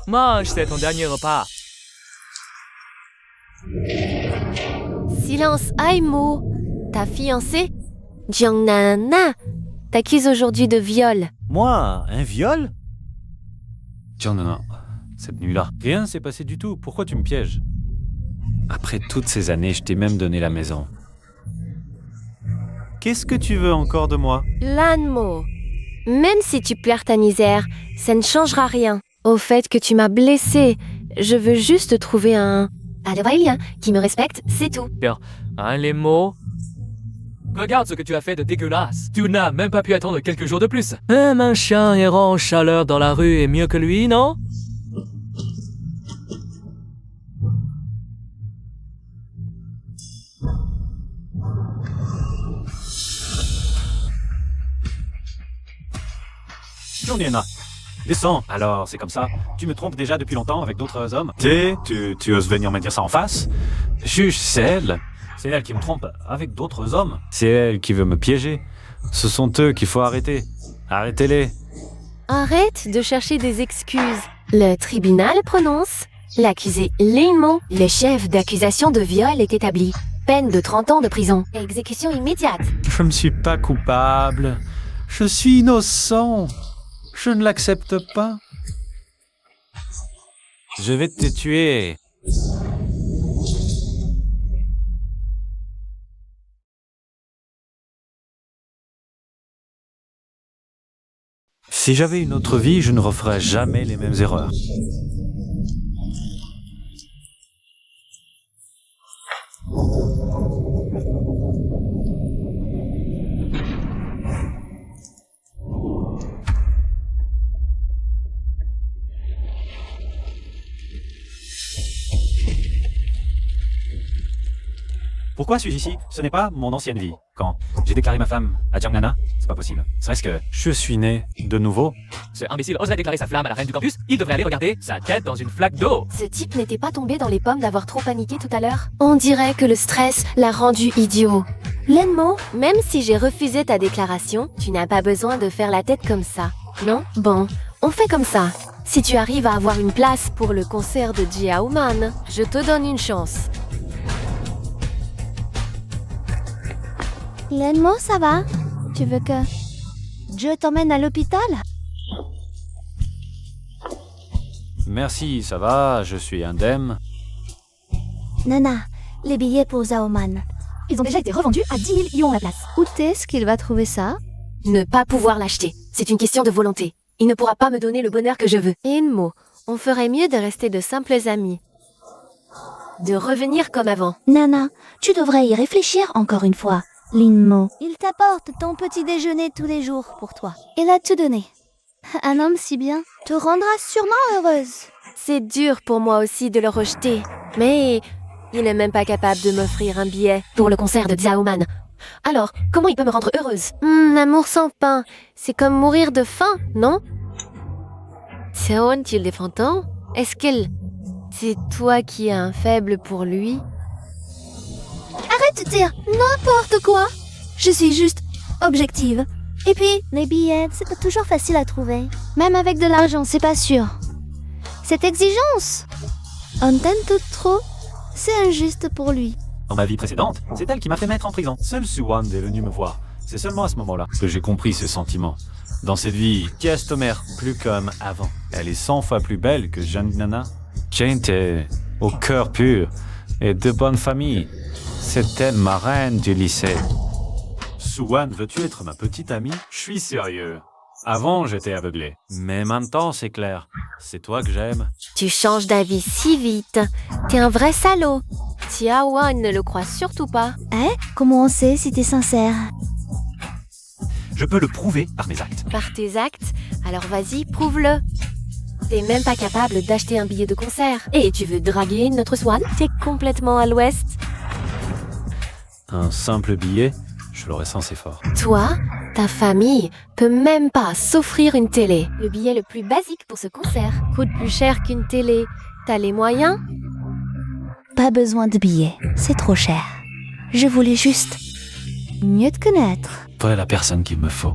Mange, c'est ton dernier repas. Silence, Aimo. Ta fiancée, Jiangnana, t'accuse aujourd'hui de viol. Moi, un viol? Jiangnana, cette nuit-là, rien ne s'est passé du tout. Pourquoi tu me pièges? Après toutes ces années, je t'ai même donné la maison. Qu'est-ce que tu veux encore de moi? Lanmo, même si tu pleures ta misère, ça ne changera rien au fait que tu m'as blessée. Je veux juste trouver un Adorélien qui me respecte, c'est tout. Hein, les mots? Regarde ce que tu as fait de dégueulasse. Tu n'as même pas pu attendre quelques jours de plus. Même un chien errant en chaleur dans la rue est mieux que lui, non? Jiangnana, descends. Alors, c'est comme ça. Tu me trompes déjà depuis longtemps avec d'autres hommes. Tu oses venir me dire ça en face? Juge, c'est elle. C'est elle qui me trompe avec d'autres hommes. C'est elle qui veut me piéger. Ce sont eux qu'il faut arrêter. Arrêtez-les. Arrête de chercher des excuses. Le tribunal prononce. L'accusé Limo, le chef d'accusation de viol, est établi. Peine de 30 ans de prison. Exécution immédiate. Je ne suis pas coupable. Je suis innocent. Je ne l'accepte pas. Je vais te tuer. Si j'avais une autre vie, je ne referais jamais les mêmes erreurs. Pourquoi suis-je ici? Ce n'est pas mon ancienne vie. Quand j'ai déclaré ma femme à Jiangnana, c'est pas possible. Serait-ce que je suis né de nouveau? Ce imbécile oserait déclarer sa flamme à la reine du campus. Il devrait aller regarder sa tête dans une flaque d'eau. Ce type n'était pas tombé dans les pommes d'avoir trop paniqué tout à l'heure. On dirait que le stress l'a rendu idiot. Lenmo, même si j'ai refusé ta déclaration, tu n'as pas besoin de faire la tête comme ça. Non? Bon, on fait comme ça. Si tu arrives à avoir une place pour le concert de Jiaoman, je te donne une chance. Lenmo, ça va? Tu veux que je t'emmène à l'hôpital? Merci, ça va, je suis indemne. Nana, les billets pour Zaoman. Ils ont déjà été revendus à 10 000 yuans la place. Où est-ce qu'il va trouver ça? Ne pas pouvoir l'acheter, c'est une question de volonté. Il ne pourra pas me donner le bonheur que je veux. Inmo, on ferait mieux de rester de simples amis. De revenir comme avant. Nana, tu devrais y réfléchir encore une fois. Linmo, il t'apporte ton petit déjeuner tous les jours pour toi. Il a tout donné. Un homme si bien te rendra sûrement heureuse. C'est dur pour moi aussi de le rejeter, mais il n'est même pas capable de m'offrir un billet pour le concert de Xiaoman. Alors, comment il peut me rendre heureuse? L'amour sans pain, c'est comme mourir de faim, non? Xiaoan, tu le défends tant? Est-ce qu'elle... C'est toi qui as un faible pour lui? Arrête de dire n'importe quoi. Je suis juste objective. Et puis, les billets, c'est pas toujours facile à trouver. Même avec de l'argent, c'est pas sûr. Cette exigence, on tente trop, c'est injuste pour lui. Dans ma vie précédente, c'est elle qui m'a fait mettre en prison. Seul Suwan est venu me voir. C'est seulement à ce moment-là que j'ai compris ses sentiments. Dans cette vie, Kiastomer, plus comme avant. Elle est 100 fois plus belle que Jiangnana. Jane est au cœur pur et de bonne famille. C'est elle ma reine du lycée. Suwan, veux-tu être ma petite amie? Je suis sérieux. Avant, j'étais aveuglé. Mais maintenant, c'est clair. C'est toi que j'aime. Tu changes d'avis si vite. T'es un vrai salaud. Xiaoan ne le croit surtout pas. Comment on sait si t'es sincère? Je peux le prouver par mes actes. Par tes actes, alors vas-y, prouve-le. T'es même pas capable d'acheter un billet de concert. Et tu veux draguer notre Swan? T'es complètement à l'ouest. Un simple billet, je l'aurais censé fort. Toi, ta famille peut même pas s'offrir une télé. Le billet le plus basique pour ce concert coûte plus cher qu'une télé. T'as les moyens? Pas besoin de billets, c'est trop cher. Je voulais juste mieux te connaître. Voilà la personne qu'il me faut.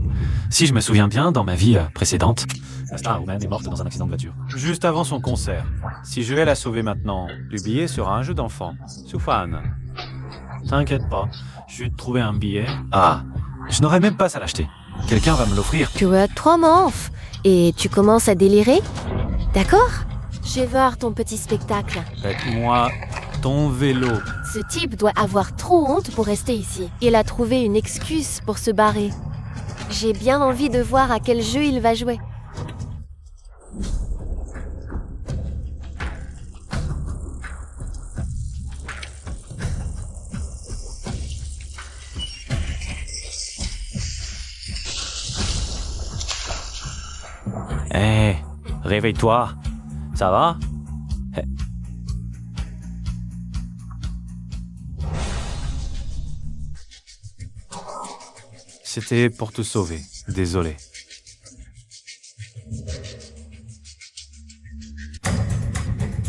Si je me souviens bien, dans ma vie précédente, la star woman est morte dans un accident de voiture. Juste avant son concert. Si je vais la sauver maintenant, le billet sera un jeu d'enfant. Soufane. T'inquiète pas, je vais te trouver un billet. Ah, je n'aurais même pas à l'acheter. Quelqu'un va me l'offrir. Tu as 3 manches et tu commences à délirer? D'accord? Je vais voir ton petit spectacle. Faites-moi ton vélo. Ce type doit avoir trop honte pour rester ici. Il a trouvé une excuse pour se barrer. J'ai bien envie de voir à quel jeu il va jouer. Hé, réveille-toi. Ça va? C'était pour te sauver. Désolé.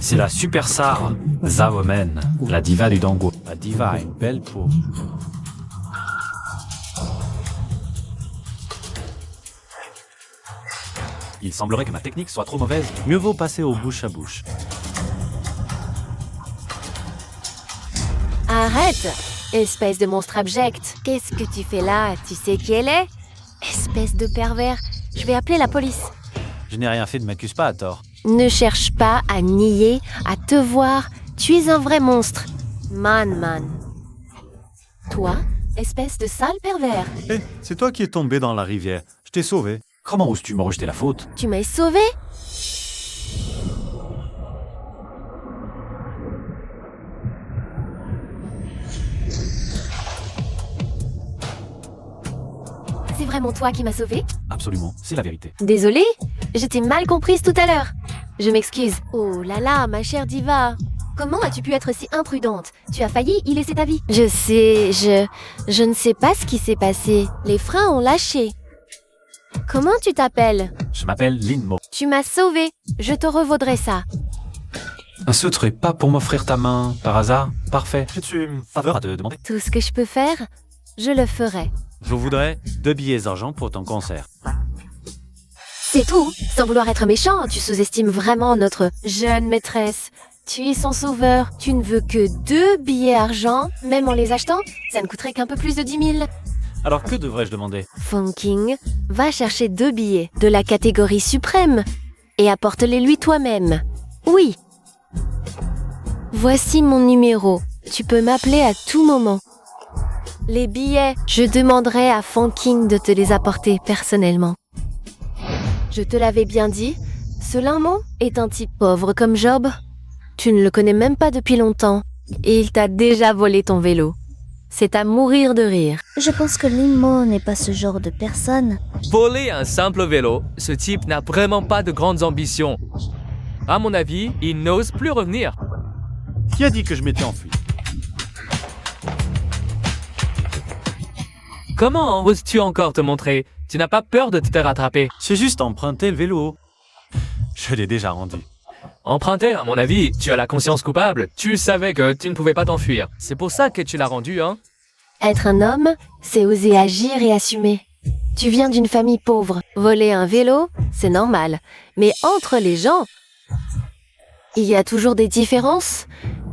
C'est la superstar Zawomen, la diva du Dango. La diva a une belle peau. Il semblerait que ma technique soit trop mauvaise. Mieux vaut passer au bouche à bouche. Arrête! Espèce de monstre abject. Qu'est-ce que tu fais là? Tu sais qui elle est? Espèce de pervers. Je vais appeler la police. Je n'ai rien fait, ne m'accuse pas à tort. Ne cherche pas à nier, à te voir. Tu es un vrai monstre. Man. Toi, espèce de sale pervers. Hé, c'est toi qui es tombé dans la rivière. Je t'ai sauvé. Comment oses-tu me rejeter la faute? Tu m'as sauvé? C'est vraiment toi qui m'as sauvé? Absolument, c'est la vérité. Désolée, je t'ai mal comprise tout à l'heure. Je m'excuse. Oh là là, ma chère diva. Comment as-tu pu être si imprudente? Tu as failli y laisser ta vie. Je sais, je ne sais pas ce qui s'est passé. Les freins ont lâché. Comment tu t'appelles? Je m'appelle Linmo. Tu m'as sauvé. Je te revaudrai ça. Ce serait pas pour m'offrir ta main, par hasard? Parfait. J'ai-tu une faveur à te demander? Tout ce que je peux faire, je le ferai. Je voudrais 2 billets d'argent pour ton concert. C'est tout. Sans vouloir être méchant, tu sous-estimes vraiment notre jeune maîtresse. Tu es son sauveur. Tu ne veux que 2 billets argent, même en les achetant, ça ne coûterait qu'un peu plus de 10 000. Alors que devrais-je demander? Funking, va chercher 2 billets de la catégorie suprême et apporte-les lui toi-même. Oui. Voici mon numéro. Tu peux m'appeler à tout moment. Les billets, je demanderai à Funking de te les apporter personnellement. Je te l'avais bien dit, ce Linmo est un type pauvre comme Job. Tu ne le connais même pas depuis longtemps et il t'a déjà volé ton vélo. C'est à mourir de rire. Je pense que Linmo n'est pas ce genre de personne. Voler un simple vélo, ce type n'a vraiment pas de grandes ambitions. À mon avis, il n'ose plus revenir. Qui a dit que je m'étais enfui? Comment oses-tu encore te montrer? Tu n'as pas peur de te faire rattraper? J'ai juste emprunté le vélo. Je l'ai déjà rendu. Emprunter, à mon avis, tu as la conscience coupable. Tu savais que tu ne pouvais pas t'enfuir. C'est pour ça que tu l'as rendu, hein? Être un homme, c'est oser agir et assumer. Tu viens d'une famille pauvre. Voler un vélo, c'est normal. Mais entre les gens, il y a toujours des différences.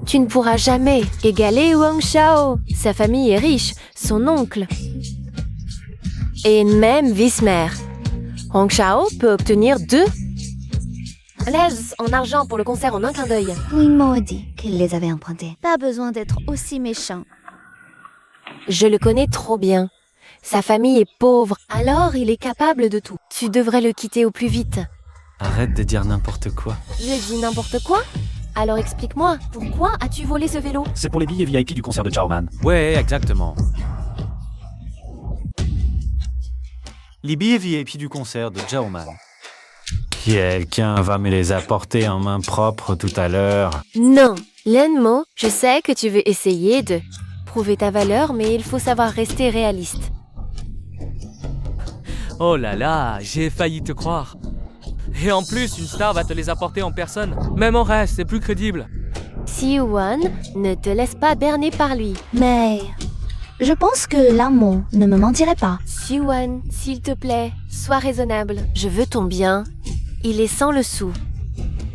Tu ne pourras jamais égaler Wang Shao. Sa famille est riche, son oncle. Et même vice-mère. Wang Shao peut obtenir 2 laisse en argent pour le concert en un clin d'œil. Linmo a dit qu'il les avait empruntés. Pas besoin d'être aussi méchant. Je le connais trop bien. Sa famille est pauvre, alors il est capable de tout. Tu devrais le quitter au plus vite. Arrête de dire n'importe quoi. J'ai dit n'importe quoi? Alors explique-moi, pourquoi as-tu volé ce vélo? C'est pour les billets VIP du concert de Chaoman. Ouais, exactement. Les billets VIP du concert de Jaoman. Quelqu'un va me les apporter en main propre tout à l'heure. Non, Linmo, je sais que tu veux essayer de prouver ta valeur, mais il faut savoir rester réaliste. Oh là là, j'ai failli te croire. Et en plus, une star va te les apporter en personne. Même en rêve, c'est plus crédible. Siouan, ne te laisse pas berner par lui. Mais Je pense que Lanmo ne me mentirait pas. Siwan, s'il te plaît, sois raisonnable. Je veux ton bien. Il est sans le sou.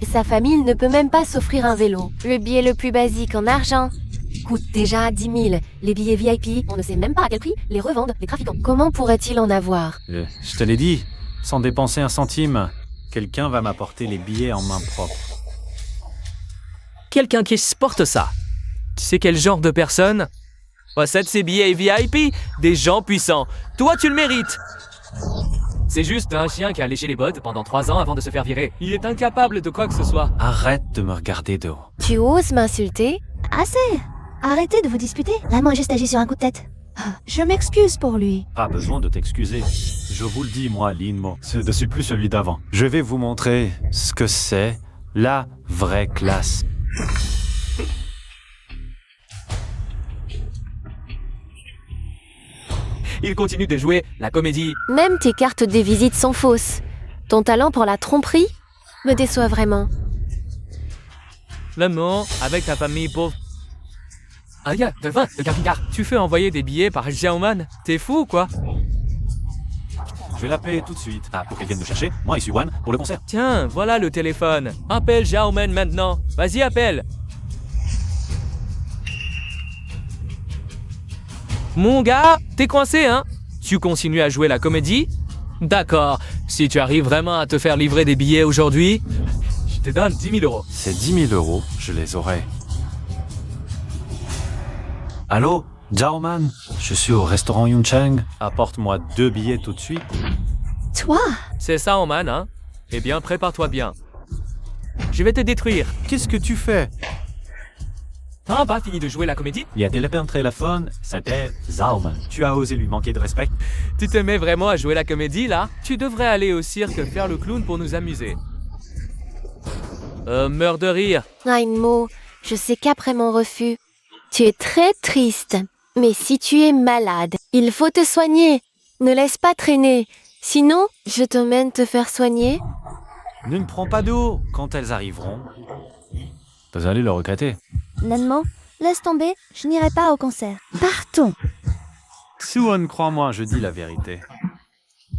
Et sa famille ne peut même pas s'offrir un vélo. Le billet le plus basique en argent coûte déjà 10 000. Les billets VIP, on ne sait même pas à quel prix les revendent les trafiquants. Comment pourrait-il en avoir? Je te l'ai dit, sans dépenser un centime, quelqu'un va m'apporter les billets en main propre. Quelqu'un qui sporte ça. Tu sais quel genre de personne possède ces billets VIP? Des gens puissants. Toi, tu le mérites. C'est juste un chien qui a léché les bottes pendant 3 ans avant de se faire virer. Il est incapable de quoi que ce soit. Arrête de me regarder de haut. Tu oses m'insulter? Assez. Arrêtez de vous disputer. Lanmo a juste agi sur un coup de tête. Je m'excuse pour lui. Pas besoin de t'excuser. Je vous le dis, moi, Linmo, ce ne suis plus celui d'avant. Je vais vous montrer ce que c'est la vraie classe. Il continue de jouer la comédie. Même tes cartes des visites sont fausses. Ton talent pour la tromperie me déçoit vraiment. L'amour avec ta famille pauvre. Un gars de vin de camping-car. Tu fais envoyer des billets par Xiaoman? T'es fou ou quoi? Je vais l'appeler tout de suite. Ah, pour qu'elle vienne me chercher, moi et Siwan, pour le concert. Tiens, voilà le téléphone. Appelle Xiaoman maintenant. Vas-y, appelle. Mon gars, t'es coincé, hein? Tu continues à jouer la comédie? D'accord. Si tu arrives vraiment à te faire livrer des billets aujourd'hui, je te donne 10 000 euros. Ces 10 000 euros, je les aurai. Allô, Xiaoman? Je suis au restaurant Yuncheng. Apporte-moi 2 billets tout de suite. Toi? C'est ça, Oman, hein? Eh bien, prépare-toi bien. Je vais te détruire. Qu'est-ce que tu fais? T'as pas fini de jouer la comédie? Il a téléphone, c'était Xiaoman. Tu as osé lui manquer de respect? Tu te mets vraiment à jouer la comédie, là? Tu devrais aller au cirque faire le clown pour nous amuser. Meurs de rire. Rainmo, je sais qu'après mon refus, tu es très triste. Mais si tu es malade, il faut te soigner. Ne laisse pas traîner. Sinon, je t'emmène te faire soigner. Ne prends pas d'eau. Quand elles arriveront, vous allez le regretter. Lanmo, laisse tomber, je n'irai pas au concert. Partons. Siwan, crois-moi, je dis la vérité.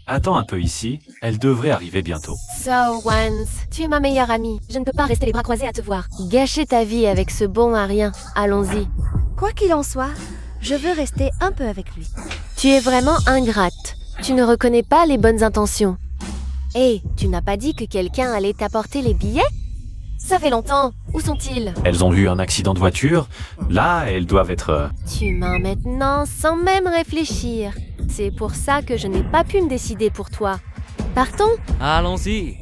Attends un peu ici, elle devrait arriver bientôt. So, Wans, tu es ma meilleure amie. Je ne peux pas rester les bras croisés à te voir. Gâcher ta vie avec ce bon à rien. Allons-y. Quoi qu'il en soit, je veux rester un peu avec lui. Tu es vraiment ingrate. Tu ne reconnais pas les bonnes intentions. Hé, tu n'as pas dit que quelqu'un allait t'apporter les billets? Ça fait longtemps. Où sont-ils? Elles ont eu un accident de voiture. Là, elles doivent être... Tu mens maintenant sans même réfléchir. C'est pour ça que je n'ai pas pu me décider pour toi. Partons? Allons-y.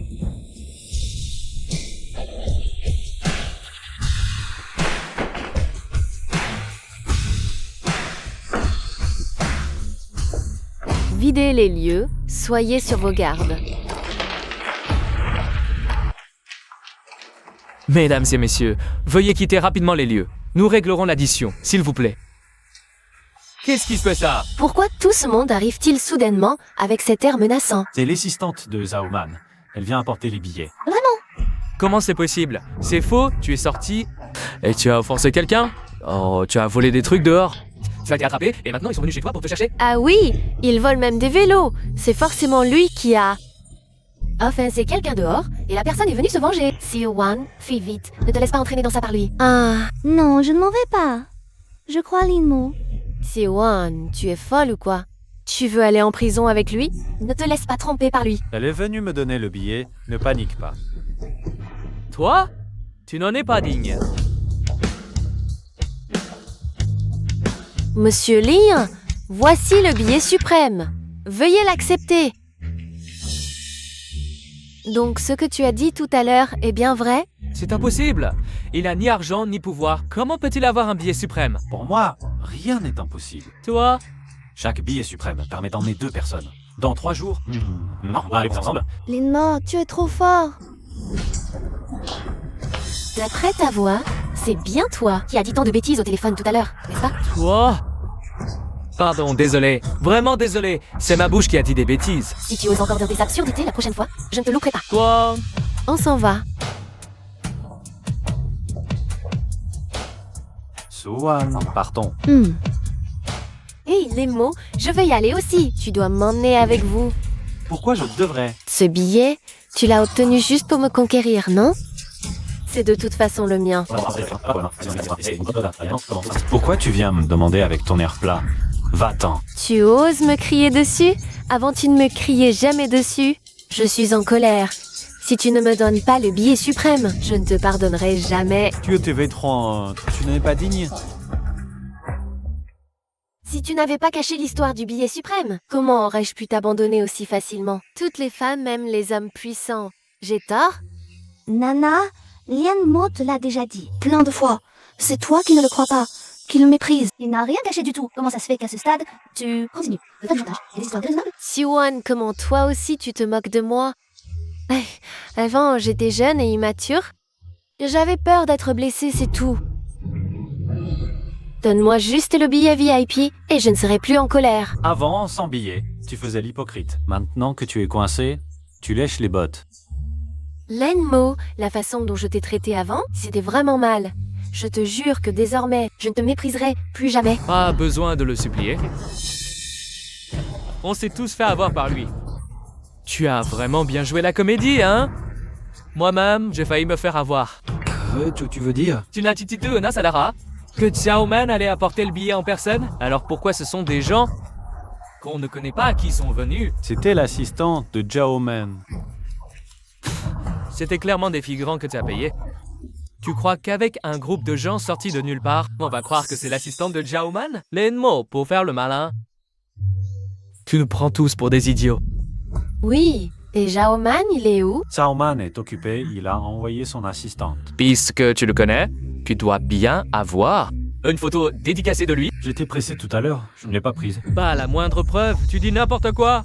Videz les lieux, soyez sur vos gardes. Mesdames et messieurs, veuillez quitter rapidement les lieux. Nous réglerons l'addition, s'il vous plaît. Qu'est-ce qui se fait ça? Pourquoi tout ce monde arrive-t-il soudainement avec cet air menaçant? C'est l'assistante de Xiaoman. Elle vient apporter les billets. Comment c'est possible? C'est faux, tu es sorti et tu as offensé quelqu'un? Oh, tu as volé des trucs dehors? Tu as été attrapé et maintenant ils sont venus chez toi pour te chercher? Ah oui, il vole même des vélos. C'est forcément lui qui a... Enfin, c'est quelqu'un dehors et la personne est venue se venger. Siwan, fais vite, ne te laisse pas entraîner dans ça par lui. Ah, Non, je ne m'en vais pas. Je crois Lanmo. Siwan, tu es folle ou quoi? Tu veux aller en prison avec lui? Ne te laisse pas tromper par lui. Elle est venue me donner le billet. Ne panique pas. Toi? Tu n'en es pas digne. Monsieur Lear, voici le billet suprême. Veuillez l'accepter. Donc ce que tu as dit tout à l'heure est bien vrai? C'est impossible. Il n'a ni argent ni pouvoir. Comment peut-il avoir un billet suprême? Pour moi, rien n'est impossible. Toi? Chaque billet suprême permet d'emmener 2 personnes. Dans 3 jours... Non, on va aller ensemble. Lanmo, tu es trop fort. D'après ta voix, c'est bien toi qui as dit tant de bêtises au téléphone tout à l'heure, n'est-ce pas? Toi? Pardon, désolé. Vraiment désolé. C'est ma bouche qui a dit des bêtises. Si tu oses encore dire des absurdités la prochaine fois, je ne te louperai pas. Toi? On s'en va. Siwan, partons. Hé, les mots, je veux y aller aussi. Tu dois m'emmener avec vous. Pourquoi je devrais? Ce billet, tu l'as obtenu juste pour me conquérir, non? C'est de toute façon le mien. Pourquoi tu viens me demander avec ton air plat? Va-t'en. Tu oses me crier dessus? Avant, tu ne me criais jamais dessus. Je suis en colère. Si tu ne me donnes pas le billet suprême, je ne te pardonnerai jamais. Tu étais vétran, tu n'es pas digne. Si tu n'avais pas caché l'histoire du billet suprême, comment aurais-je pu t'abandonner aussi facilement? Toutes les femmes aiment les hommes puissants. J'ai tort? Nana, Lien Mo te l'a déjà dit plein de fois. C'est toi qui ne le crois pas, qui le méprise. Il n'a rien caché du tout. Comment ça se fait qu'à ce stade, tu continues de faire du chantage et des histoires déraisonnables? Siwan, comment toi aussi tu te moques de moi? Avant, j'étais jeune et immature. J'avais peur d'être blessée, c'est tout. Donne-moi juste le billet VIP et je ne serai plus en colère. Avant, sans billet, tu faisais l'hypocrite. Maintenant que tu es coincé, tu lèches les bottes. Lenmo, la façon dont je t'ai traité avant, c'était vraiment mal. Je te jure que désormais, je ne te mépriserai plus jamais. Pas besoin de le supplier. On s'est tous fait avoir par lui. Tu as vraiment bien joué la comédie, hein? Moi-même, j'ai failli me faire avoir. Tu veux dire? Tu n'as dit de Salara que Xiao Man allait apporter le billet en personne? Alors pourquoi ce sont des gens qu'on ne connaît pas qui sont venus? C'était l'assistante de Zhao Man. C'était clairement des figurants que tu as payés. Tu crois qu'avec un groupe de gens sortis de nulle part, on va croire que c'est l'assistante de Zhao Man? L'Enmo, pour faire le malin. Tu nous prends tous pour des idiots. Oui, et Zhao Man, il est où? Zhao Man est occupé, il a envoyé son assistante. Puisque tu le connais, tu dois bien avoir une photo dédicacée de lui. J'étais pressé tout à l'heure, je ne l'ai pas prise. Pas la moindre preuve, tu dis n'importe quoi.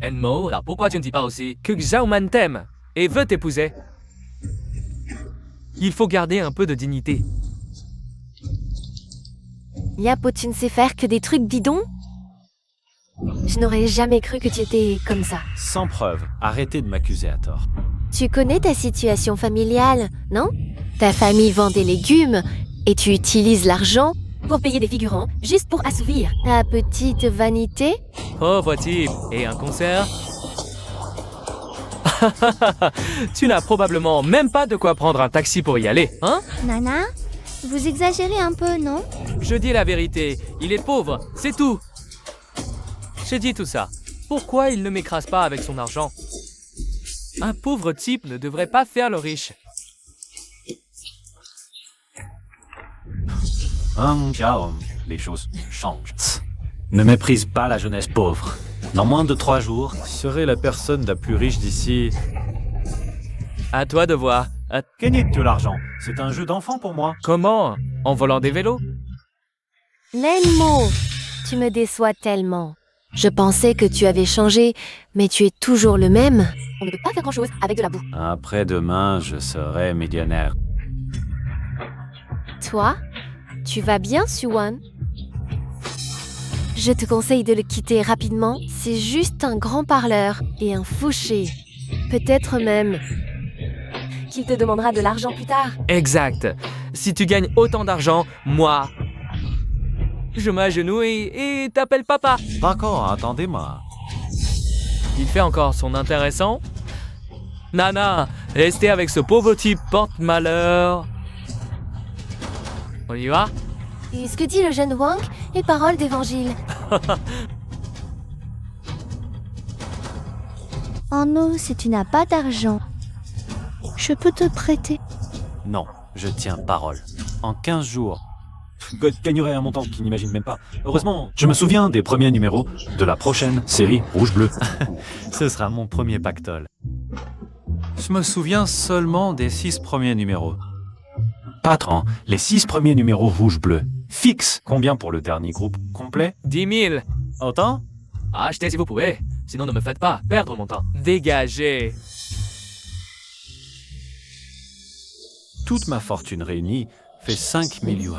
Enmo, alors pourquoi tu ne dis pas aussi que Zhao Man t'aime et veut t'épouser? Il faut garder un peu de dignité. Yapo, tu ne sais faire que des trucs bidons? Je n'aurais jamais cru que tu étais comme ça. Sans preuve, arrêtez de m'accuser à tort. Tu connais ta situation familiale, non? Ta famille vend des légumes et tu utilises l'argent Pour payer des figurants, juste pour assouvir. ta petite vanité. Pauvre type. Et un concert? Tu n'as probablement même pas de quoi prendre un taxi pour y aller, hein? Nana, vous exagérez un peu, non? Je dis la vérité, il est pauvre, c'est tout. J'ai dit tout ça. Pourquoi il ne m'écrase pas avec son argent? Un pauvre type ne devrait pas faire le riche. Les choses changent. Ne méprise pas la jeunesse pauvre. Dans moins de 3 jours, je serai la personne la plus riche d'ici. À toi de voir. Gagnez de l'argent, c'est un jeu d'enfant pour moi. Comment? En volant des vélos? Lenmo, tu me déçois tellement. Je pensais que tu avais changé, mais tu es toujours le même. On ne peut pas faire grand-chose avec de la boue. Après-demain, je serai millionnaire. Toi, tu vas bien, Siwan? Je te conseille de le quitter rapidement. C'est juste un grand parleur et un fauché. Peut-être même. Qu'il te demandera de l'argent plus tard. Exact. Si tu gagnes autant d'argent, moi, je m'agenouille et t'appelle papa. D'accord, attendez-moi. Il fait encore son intéressant. Nana, rester avec ce pauvre type porte malheur. On y va? Et ce que dit le jeune Wang est parole d'évangile. En eau, si tu n'as pas d'argent, je peux te prêter. Non, je tiens parole. En 15 jours, je gagnerai un montant qu'il n'imagine même pas. Heureusement, je me souviens des premiers numéros de la prochaine série Rouge-Bleu. Ce sera mon premier pactole. Je me souviens seulement des 6 premiers numéros. Patron, les 6 premiers numéros Rouge-Bleu. Fixe. Combien pour le dernier groupe complet? 10 000. Autant? Achetez si vous pouvez. Sinon, ne me faites pas perdre mon temps. Dégagez. Toute ma fortune réunie fait 5 millions.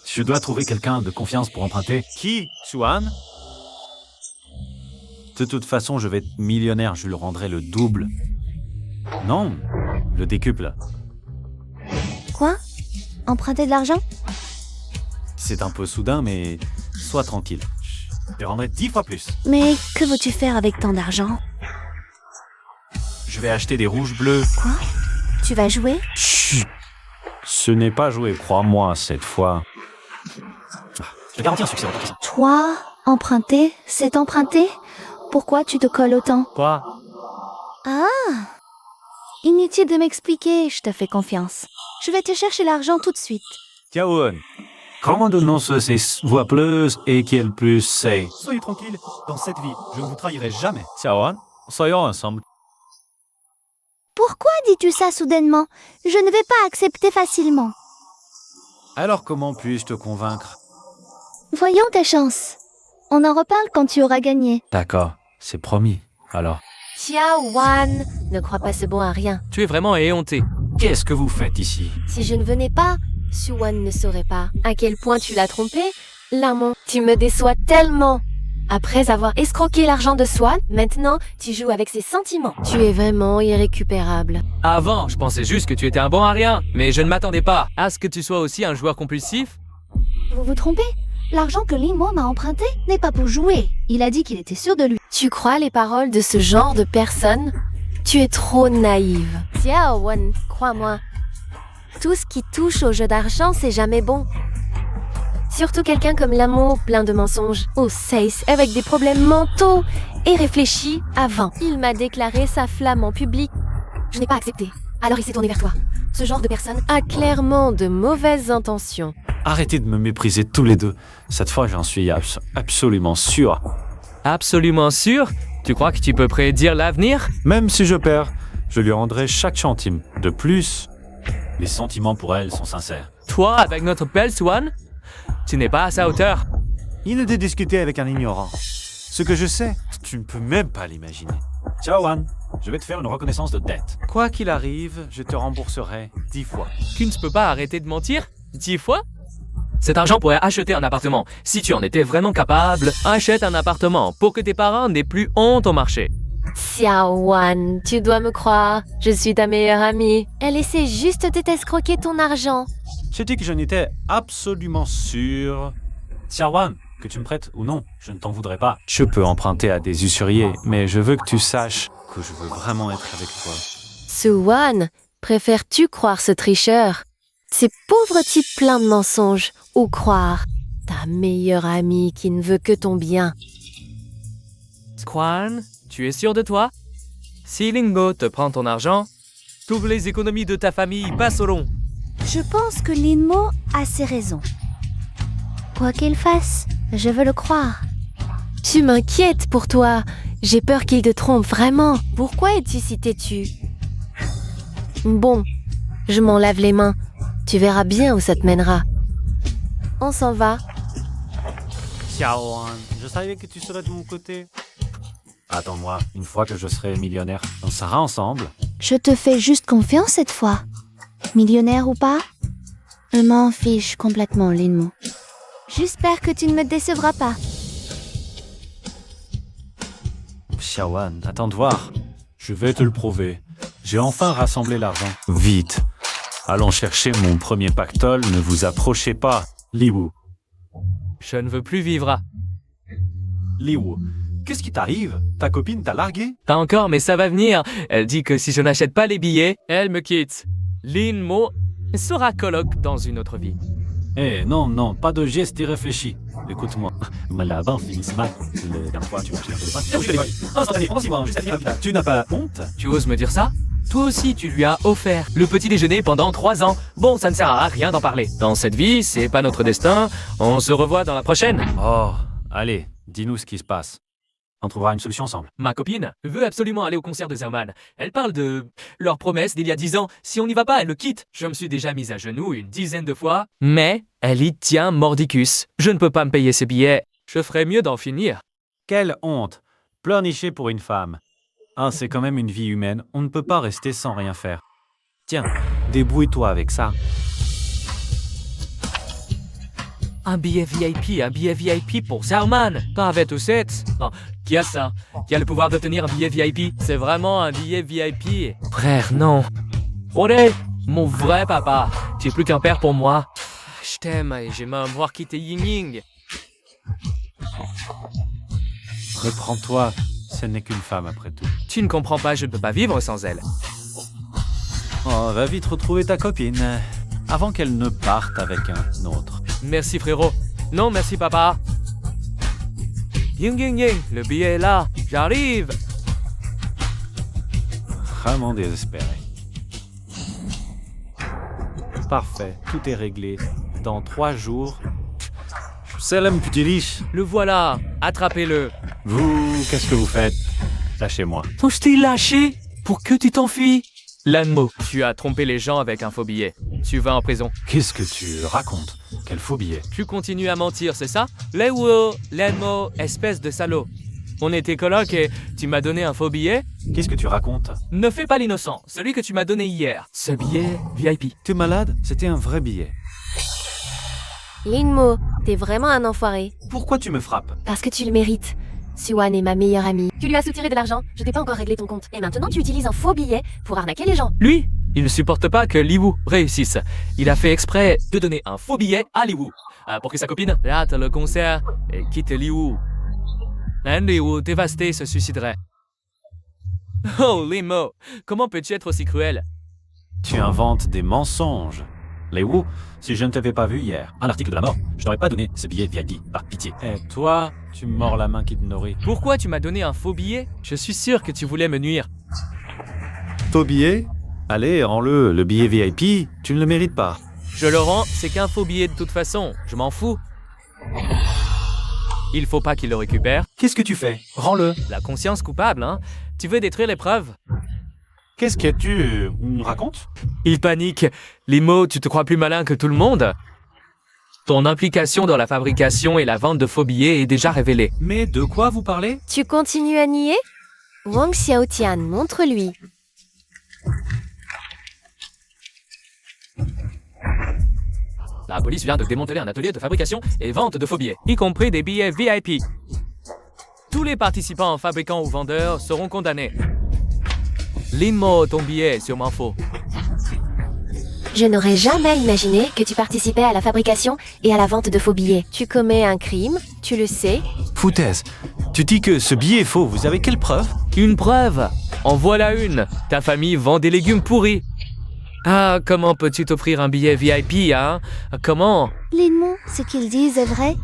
Je dois trouver quelqu'un de confiance pour emprunter. Qui? Xuan? De toute façon, je vais être millionnaire, je lui rendrai le double. Non, le décuple. Quoi? Emprunter de l'argent? C'est un peu soudain, mais sois tranquille. Je te rendrai 10 fois plus. Mais que veux-tu faire avec tant d'argent? Je vais acheter des rouges bleus. Quoi? Tu vas jouer? Chut. Ce n'est pas joué, crois-moi, cette fois. Je te garantis un succès. Toi, emprunter? C'est emprunter? Pourquoi tu te colles autant? Quoi? Ah! Inutile de m'expliquer, je te fais confiance. Je vais te chercher l'argent tout de suite. Tiaoun, comment donne-nous ces voix pleuses et quel plus c'est? Soyez tranquille, dans cette vie, je ne vous trahirai jamais. Tiaoun, soyons ensemble. Pourquoi dis-tu ça soudainement? Je ne vais pas accepter facilement. Alors comment puis-je te convaincre? Voyons ta chance. On en reparle quand tu auras gagné. D'accord, c'est promis. Alors, Xiaowan, ne crois pas ce bon à rien. Tu es vraiment éhonté. qu'est-ce que vous faites ici? Si je ne venais pas, Suwan ne saurait pas à quel point tu l'as trompé. Lamon, tu me déçois tellement. Après avoir escroqué l'argent de Swan, maintenant tu joues avec ses sentiments. Tu es vraiment irrécupérable. Avant, je pensais juste que tu étais un bon à rien, mais je ne m'attendais pas à ce que tu sois aussi un joueur compulsif. Vous vous trompez? L'argent que Lin Mo m'a emprunté n'est pas pour jouer. Il a dit qu'il était sûr de lui. Tu crois les paroles de ce genre de personne? Tu es trop naïve. Xiaowan, crois-moi. Tout ce qui touche au jeu d'argent, c'est jamais bon. Surtout quelqu'un comme Lamo, plein de mensonges. Ou Seis, avec des problèmes mentaux et réfléchis avant. Il m'a déclaré sa flamme en public. Je n'ai pas accepté. Alors il s'est tourné vers toi. Ce genre de personne A clairement de mauvaises intentions. Arrêtez de me mépriser tous les deux. Cette fois, j'en suis absolument sûr. Absolument sûr? Tu crois que tu peux prédire l'avenir? Même si je perds, je lui rendrai chaque centime. De plus, les sentiments pour elle sont sincères. Toi, avec notre belle Swan? Tu n'es pas à sa hauteur. Il de discuter avec un ignorant. Ce que je sais, Tu ne peux même pas l'imaginer. Ciao, Wan. Je vais te faire une reconnaissance de dette. quoi qu'il arrive, je te rembourserai 10 fois. Tu ne peux pas arrêter de mentir? 10 fois? Cet argent pourrait acheter un appartement. Si tu en étais vraiment capable, achète un appartement pour que tes parents n'aient plus honte au marché. Xiaowan, tu dois me croire. Je suis ta meilleure amie. Elle essaie juste de t'escroquer ton argent. J'ai dit que je n'étais absolument sûr. Xiao Wan, que tu me prêtes ou non, je ne t'en voudrais pas. Je peux emprunter à des usuriers, mais je veux que tu saches que je veux vraiment être avec toi. Suwan, préfères-tu croire ce tricheur? Ces pauvres types pleins de mensonges. Ou croire ta meilleure amie qui ne veut que ton bien. Squan, tu es sûr de toi? Si Lingo te prend ton argent, toutes les économies de ta famille passeront. Je pense que Lin Mo a ses raisons. Quoi qu'il fasse, je veux le croire. Tu m'inquiètes pour toi. J'ai peur qu'il te trompe vraiment. Pourquoi es-tu si têtu? Bon, je m'en lave les mains. Tu verras bien où ça te mènera. On s'en va. Xiaowan, je savais que tu serais de mon côté. Attends-moi, une fois que je serai millionnaire, on sera ensemble. Je te fais juste confiance cette fois. Millionnaire ou pas? Je m'en fiche complètement, Lin Mo. J'espère que tu ne me décevras pas. Xiaowan, attends de voir. Je vais te le prouver. J'ai enfin rassemblé l'argent. Vite. Allons chercher mon premier pactole, ne vous approchez pas. Liwu. Je ne veux plus vivre à... Liwu, qu'est-ce qui t'arrive? Ta copine t'a largué? Pas encore, mais ça va venir. Elle dit que si je n'achète pas les billets, elle me quitte. Lin Mo sera coloc dans une autre vie. Eh non, pas de geste irréfléchi. Écoute-moi, Malaban finisse mal. La dernière fois, tu m'as acheté un téléphone. Instantané, pendant 6 mois, juste à dire, tu n'as pas honte? Tu oses me dire ça? Toi aussi, tu lui as offert le petit déjeuner pendant 3 ans. Bon, ça ne sert à rien d'en parler. Dans cette vie, c'est pas notre destin. On se revoit dans la prochaine. Oh, allez, dis-nous ce qui se passe. On trouvera une solution ensemble. Ma copine veut absolument aller au concert de Zauman. Elle parle de leur promesse d'il y a 10 ans. Si on n'y va pas, elle le quitte. Je me suis déjà mise à genoux une dizaine de fois. Mais elle y tient mordicus. Je ne peux pas me payer ses billets. Je ferais mieux d'en finir. Quelle honte! Pleurnicher pour une femme. Ah, c'est quand même une vie humaine. On ne peut pas rester sans rien faire. Tiens, débrouille-toi avec ça. Un billet VIP pour Zauman. Pas avec tout ça. Non, qui a ça? Qui a le pouvoir d'obtenir un billet VIP? C'est vraiment un billet VIP. Frère, non. Rodé, mon vrai papa. Tu es plus qu'un père pour moi. Je t'aime et j'aimerais me voir quitter Ying Ying. Reprends-toi, ce n'est qu'une femme après tout. Tu ne comprends pas, je ne peux pas vivre sans elle. Oh, va vite retrouver ta copine, avant qu'elle ne parte avec un autre. Merci frérot. Non, merci papa. Ying Ying Ying, le billet est là. J'arrive. Vraiment désespéré. Parfait, tout est réglé. Dans 3 jours... Salam, petit riche. Le voilà. Attrapez-le. Vous, qu'est-ce que vous faites? Lâchez-moi. Donc je t'ai lâché pour que tu t'enfuis. Lanmo, tu as trompé les gens avec un faux billet. Tu vas en prison. Qu'est-ce que tu racontes? Quel faux billet? Tu continues à mentir, c'est ça? Lewo, Lanmo, espèce de salaud. On était colocs et tu m'as donné un faux billet? Qu'est-ce que tu racontes? Ne fais pas l'innocent, celui que tu m'as donné hier. Ce billet VIP. T'es malade? C'était un vrai billet. Linmo, t'es vraiment un enfoiré. Pourquoi tu me frappes? Parce que tu le mérites. Suwan est ma meilleure amie. Tu lui as soutiré de l'argent, je t'ai pas encore réglé ton compte. Et maintenant tu utilises un faux billet pour arnaquer les gens. Lui, il ne supporte pas que Liwu réussisse. Il a fait exprès de donner un faux billet à Liwu. Pour que sa copine rate le concert et quitte Liwu. Liwu, dévasté, se suiciderait. Oh, Limo, comment peux-tu être aussi cruel? Tu inventes des mensonges. Les Wu, si je ne t'avais pas vu hier, à l'article de la mort, je t'aurais pas donné ce billet VIP, par pitié. Et toi, tu me mords la main qui te nourrit. Pourquoi tu m'as donné un faux billet? Je suis sûr que tu voulais me nuire. Faux billet? Allez, rends-le, le billet VIP, tu ne le mérites pas. Je le rends, c'est qu'un faux billet de toute façon, je m'en fous. Il faut pas qu'il le récupère. Qu'est-ce que tu fais? Rends-le. La conscience coupable, hein? Tu veux détruire les preuves? Qu'est-ce que tu racontes? Il panique. Limo, tu te crois plus malin que tout le monde? Ton implication dans la fabrication et la vente de faux billets est déjà révélée. Mais de quoi vous parlez? Tu continues à nier? Wang Xiaotian, montre-lui. La police vient de démanteler un atelier de fabrication et vente de faux billets, y compris des billets VIP. Tous les participants, fabricants ou vendeurs seront condamnés. Linmo, ton billet est sûrement faux. Je n'aurais jamais imaginé que tu participais à la fabrication et à la vente de faux billets. Tu commets un crime, tu le sais. Foutaise. Tu dis que ce billet est faux, vous avez quelle preuve? Une preuve? En voilà une. Ta famille vend des légumes pourris. Ah, comment peux-tu t'offrir un billet VIP, hein? Comment? Linmo, ce qu'ils disent est vrai.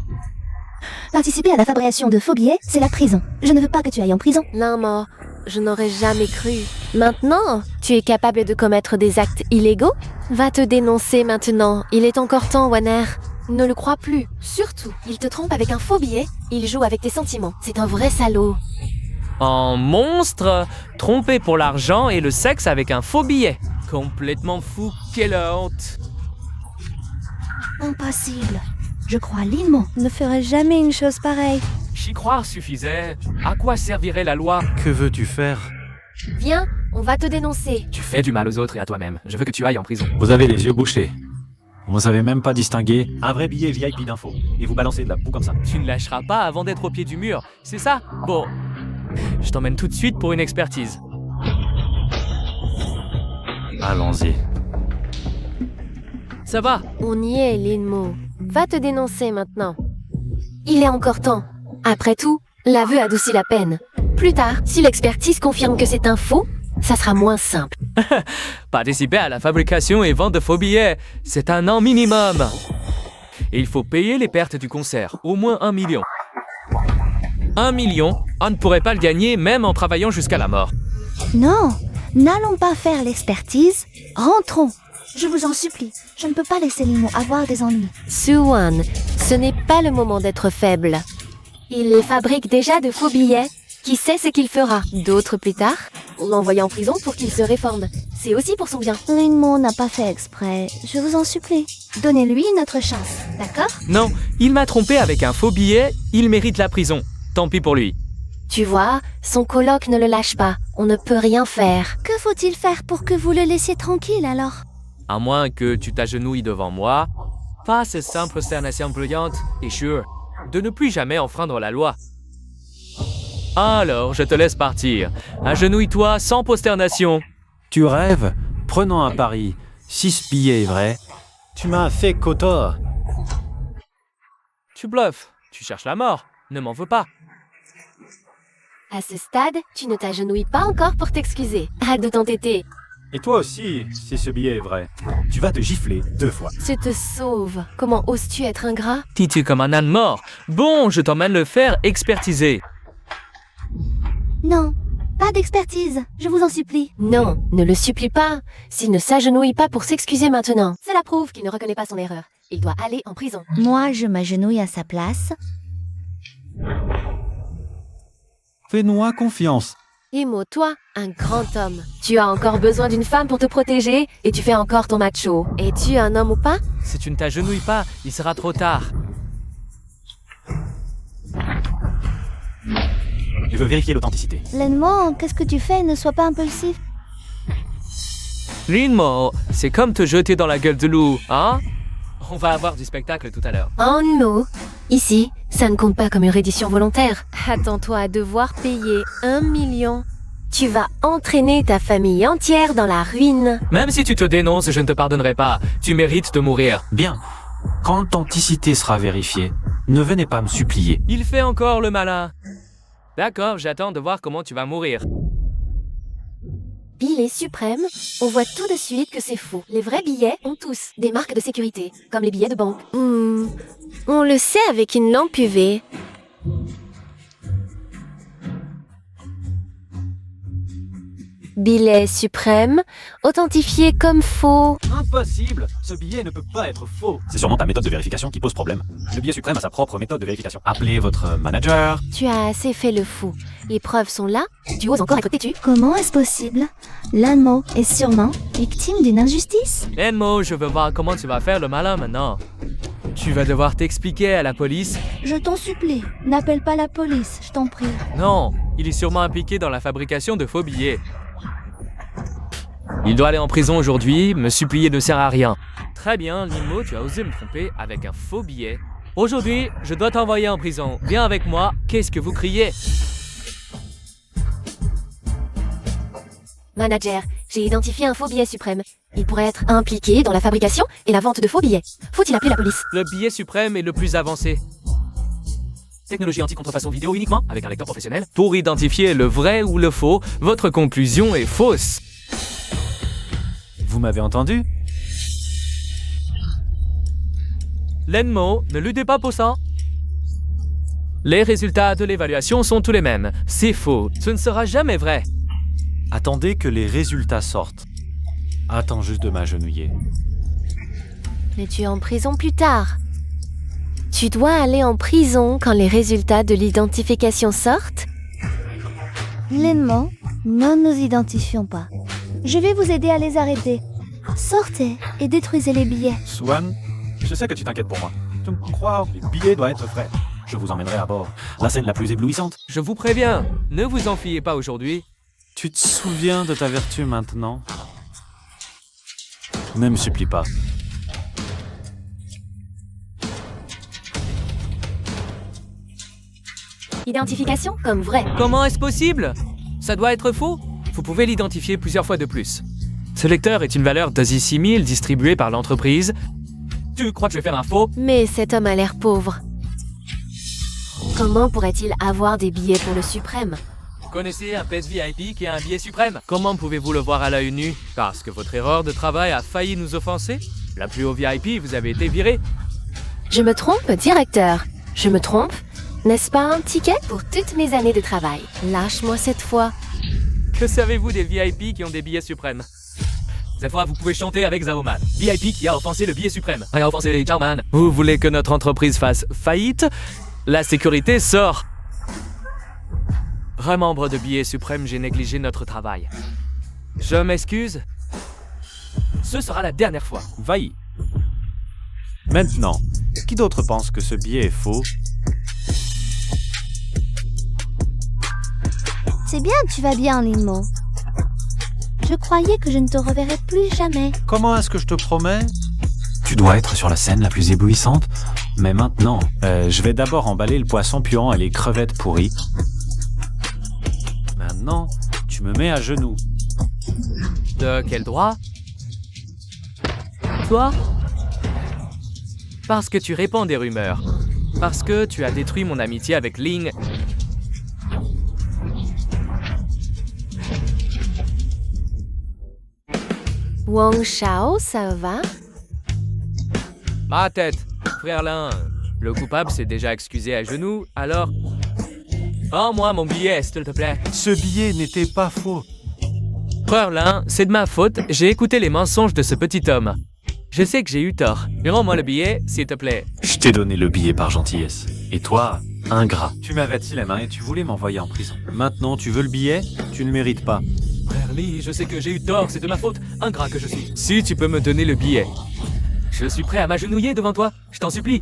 Participer à la fabrication de faux billets, c'est la prison. Je ne veux pas que tu ailles en prison. Linmo, je n'aurais jamais cru. Maintenant, tu es capable de commettre des actes illégaux? Va te dénoncer maintenant. Il est encore temps, Wanner. Ne le crois plus. Surtout, il te trompe avec un faux billet, il joue avec tes sentiments. C'est un vrai Salaud. En monstre, trompé pour l'argent et le sexe avec un faux billet. Complètement fou, quelle honte. Impossible. Je crois Linmo ne ferait jamais une chose pareille. J'y croire suffisait. À quoi servirait la loi? Que veux-tu faire? Viens, on va te dénoncer. Tu fais du mal aux autres et à toi-même. Je veux que tu ailles en prison. Vous avez les yeux bouchés. Vous savez même pas distinguer un vrai billet VIP d'info. Et vous balancez de la boue comme ça. Tu ne lâcheras pas avant d'être au pied du mur, c'est ça? Bon, je t'emmène tout de suite pour une expertise. Allons-y. Ça va? On y est, Linmo. Va te dénoncer maintenant. Il est encore temps. Après tout, l'aveu adoucit la peine. Plus tard, si l'expertise confirme que c'est un faux, ça sera moins simple. Participer à la fabrication et vente de faux billets, c'est un an minimum. Et il faut payer les pertes du concert, au moins 1 million. 1 million, on ne pourrait pas le gagner même en travaillant jusqu'à la mort. Non, n'allons pas faire l'expertise. Rentrons. Je vous en supplie, je ne peux pas laisser Linmo avoir des ennuis. Suwan, ce n'est pas le moment d'être faible. Il fabrique déjà de faux billets. Qui sait ce qu'il fera? D'autres plus tard? L'envoyer en prison pour qu'il se réforme. C'est aussi pour son bien. Linmo n'a pas fait exprès. Je vous en supplie. Donnez-lui une autre chance, d'accord? Non, il m'a trompé avec un faux billet, il mérite la prison. Tant pis pour lui. Tu vois, son coloc ne le lâche pas. On ne peut rien faire. Que faut-il faire pour que vous le laissiez tranquille alors? À moins que tu t'agenouilles devant moi, pas cette simple prosternation brillante et sûre de ne plus jamais enfreindre la loi. Alors, je te laisse partir. Agenouille-toi sans prosternation. Tu rêves? Prenons un pari. Si ce billet est vrai, tu m'as fait Kotor. Tu bluffes. Tu cherches la mort. Ne m'en veux pas. À ce stade, tu ne t'agenouilles pas encore pour t'excuser. Hâte de t'entêter. Et toi aussi, si ce billet est vrai. Tu vas te gifler 2 fois. Je te sauve. Comment oses-tu être ingrat? Titu comme un âne mort. Bon, je t'emmène le faire expertiser. Non, pas d'expertise, je vous en supplie. Non, ne le supplie pas. S'il ne s'agenouille pas pour s'excuser maintenant, cela prouve qu'il ne reconnaît pas son erreur. Il doit aller en prison. Moi, je m'agenouille à sa place. Fais-nous confiance. Imo, toi, un grand homme. Tu as encore besoin d'une femme pour te protéger et tu fais encore ton macho. Es-tu un homme ou pas? Si tu ne t'agenouilles pas, il sera trop tard. Je veux vérifier l'authenticité. Lenmo, qu'est-ce que tu fais? Ne sois pas impulsif. Linmo, c'est comme te jeter dans la gueule de loup, hein? On va avoir du spectacle tout à l'heure. Oh non. Ici, ça ne compte pas comme une reddition volontaire. Attends-toi à devoir payer 1 million. Tu vas entraîner ta famille entière dans la ruine. Même si tu te dénonces, je ne te pardonnerai pas. Tu mérites de mourir. Bien. Quand l'authenticité sera vérifiée, ne venez pas me supplier. Il fait encore le malin. D'accord, j'attends de voir comment tu vas mourir. Billet suprême, on voit tout de suite que c'est faux. Les vrais billets ont tous des marques de sécurité, comme les billets de banque. On le sait avec une lampe UV. Billet suprême, authentifié comme faux. Impossible. Ce billet ne peut pas être faux. C'est sûrement ta méthode de vérification qui pose problème. Le billet suprême a sa propre méthode de vérification. Appelez votre manager. Tu as assez fait le fou. Les preuves sont là, tu oses encore être têtu. Comment est-ce possible? Lanmo est sûrement victime d'une injustice. Enmo, je veux voir comment tu vas faire le malin maintenant. Tu vas devoir t'expliquer à la police. Je t'en supplie, n'appelle pas la police, je t'en prie. Non, il est sûrement impliqué dans la fabrication de faux billets. Il doit aller en prison aujourd'hui, me supplier ne sert à rien. Très bien, Limo, tu as osé me tromper avec un faux billet. Aujourd'hui, je dois t'envoyer en prison. Viens avec moi, qu'est-ce que vous criez? Manager, j'ai identifié un faux billet suprême. Il pourrait être impliqué dans la fabrication et la vente de faux billets. Faut-il appeler la police? Le billet suprême est le plus avancé. Technologie anti-contrefaçon vidéo uniquement, avec un lecteur professionnel. Pour identifier le vrai ou le faux, votre conclusion est fausse. Vous m'avez entendu? Lenmo, ne luttez pas pour ça. Les résultats de l'évaluation sont tous les mêmes. C'est faux. Ce ne sera jamais vrai. Attendez que les résultats sortent. Attends juste de m'agenouiller. Mais tu es en prison plus tard. Tu dois aller en prison quand les résultats de l'identification sortent? Lenmo, ne nous identifions pas. Je vais vous aider à les arrêter. Sortez et détruisez les billets. Swan, je sais que tu t'inquiètes pour moi. Tu me crois, les billets doivent être vrais. Je vous emmènerai à bord. La scène la plus éblouissante. Je vous préviens, ne vous en fiez pas aujourd'hui. Tu te souviens de ta vertu maintenant? Ne me supplie pas. Identification comme vrai. Comment est-ce possible? Ça doit être faux? Vous pouvez l'identifier plusieurs fois de plus. Ce lecteur est une valeur d'Asie 6000 distribuée par l'entreprise. Tu crois que je vais faire un faux? Mais cet homme a l'air pauvre. Comment pourrait-il avoir des billets pour le suprême? Vous connaissez un PES VIP qui a un billet suprême? Comment pouvez-vous le voir à l'œil nu? Parce que votre erreur de travail a failli nous offenser? La plus haut VIP, vous avez été viré. Je me trompe, directeur. Je me trompe? N'est-ce pas un ticket pour toutes mes années de travail? Lâche-moi cette fois. Que savez-vous des VIP qui ont des billets suprêmes? Cette fois, vous pouvez chanter avec Zaoman. VIP qui a offensé le billet suprême. A offensé Zaoman. Vous voulez que notre entreprise fasse faillite? La sécurité sort. Remembre de billets suprême, j'ai négligé notre travail. Je m'excuse. Ce sera la dernière fois. Vailly. Maintenant, qui d'autre pense que ce billet est faux? C'est bien, tu vas bien, Linmo. Je croyais que je ne te reverrais plus jamais. Comment est-ce que je te promets? Tu dois être sur la scène la plus éblouissante. Mais maintenant, je vais d'abord emballer le poisson puant et les crevettes pourries. Maintenant, tu me mets à genoux. De quel droit? Toi? Parce que tu répands des rumeurs. Parce que tu as détruit mon amitié avec Ling. Wang Shao, ça va? Ma tête, frère Lin. Le coupable s'est déjà excusé à genoux, alors... Rends-moi mon billet, s'il te plaît. Ce billet n'était pas faux. Frère Lin, c'est de ma faute, j'ai écouté les mensonges de ce petit homme. Je sais que j'ai eu tort. Mais rends-moi le billet, s'il te plaît. Je t'ai donné le billet par gentillesse. Et toi, ingrat. Tu m'avais bâti les mains et tu voulais m'envoyer en prison. Maintenant, tu veux le billet? Tu ne le mérites pas. Frère Lee, je sais que j'ai eu tort, c'est de ma faute, ingrat que je suis. Si tu peux me donner le billet. Je suis prêt à m'agenouiller devant toi, je t'en supplie.